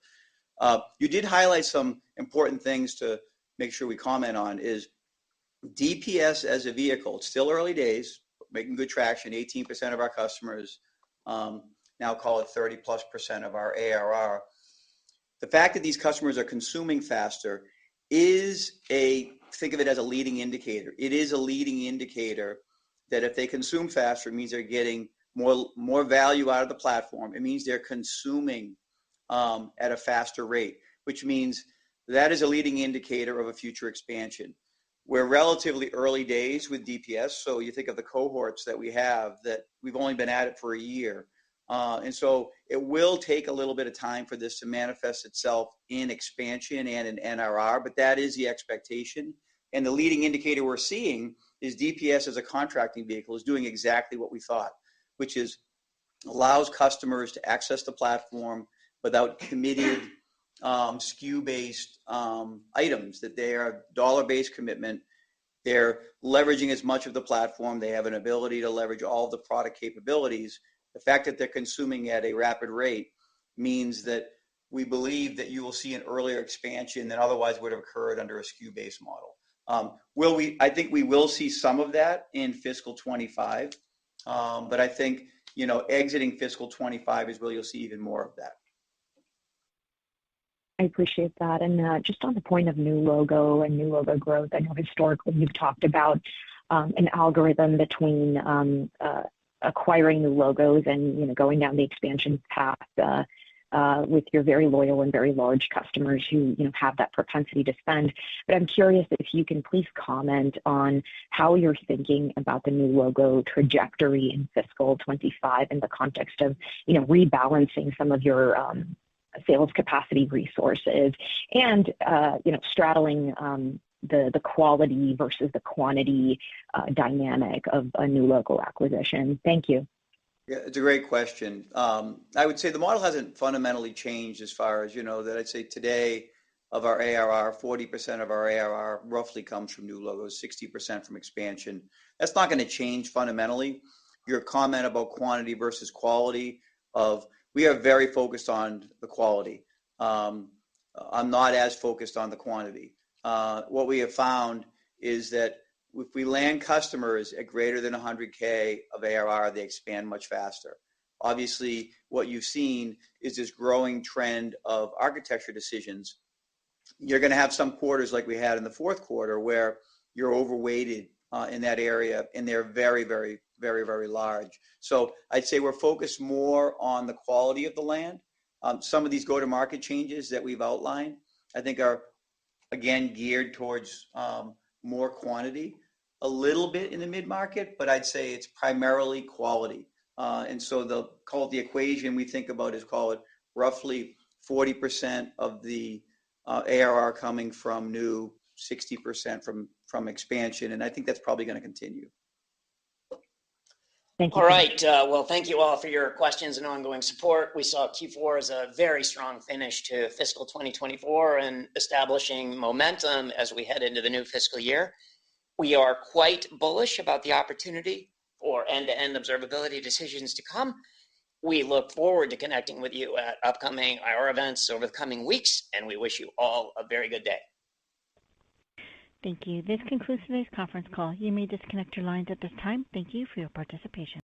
You did highlight some important things to make sure we comment on is DPS as a vehicle. It's still early days, making good traction. 18% of our customers now call it 30+% of our ARR. The fact that these customers are consuming faster think of it as a leading indicator. It is a leading indicator that if they consume faster, it means they're getting more value out of the platform. It means they're consuming at a faster rate, which means that is a leading indicator of a future expansion. We're relatively early days with DPS, so you think of the cohorts that we have that we've only been at it for a year. And so it will take a little bit of time for this to manifest itself in expansion and in NRR, but that is the expectation. And the leading indicator we're seeing is DPS as a contracting vehicle is doing exactly what we thought, which is allows customers to access the platform without committed SKU-based items, that they are dollar-based commitment. They're leveraging as much of the platform. They have an ability to leverage all of the product capabilities. The fact that they're consuming at a rapid rate means that we believe that you will see an earlier expansion than otherwise would have occurred under a SKU-based model. I think we will see some of that in fiscal 25, but I think, exiting fiscal 25 is where you'll see even more of that. I appreciate that. And just on the point of new logo and new logo growth, I know historically you've talked about an algorithm between acquiring new logos and going down the expansion path with your very loyal and very large customers who have that propensity to spend. But I'm curious if you can please comment on how you're thinking about the new logo trajectory in fiscal 25 in the context of rebalancing some of your sales capacity resources, and straddling the quality versus the quantity dynamic of a new logo acquisition? Thank you. Yeah, it's a great question. I would say the model hasn't fundamentally changed as far as, that I'd say today of our ARR, 40% of our ARR roughly comes from new logos, 60% from expansion. That's not going to change fundamentally. Your comment about quantity versus quality we are very focused on the quality. I'm not as focused on the quantity. What we have found is that if we land customers at greater than 100K of ARR, they expand much faster. Obviously, what you've seen is this growing trend of architecture decisions. You're going to have some quarters like we had in the fourth quarter where you're overweighted in that area, and they're very, very, very, very large. So I'd say we're focused more on the quality of the land. Some of these go-to-market changes that we've outlined, I think are, again, geared towards more quantity, a little bit in the mid-market, but I'd say it's primarily quality. And so the equation we think about is roughly 40% of the ARR coming from new, 60% from expansion, and I think that's probably going to continue. Thank you. All right. Well, thank you all for your questions and ongoing support. We saw Q4 as a very strong finish to fiscal 2024 and establishing momentum as we head into the new fiscal year. We are quite bullish about the opportunity for end-to-end observability decisions to come. We look forward to connecting with you at upcoming IR events over the coming weeks, and we wish you all a very good day. Thank you. This concludes today's conference call. You may disconnect your lines at this time. Thank you for your participation.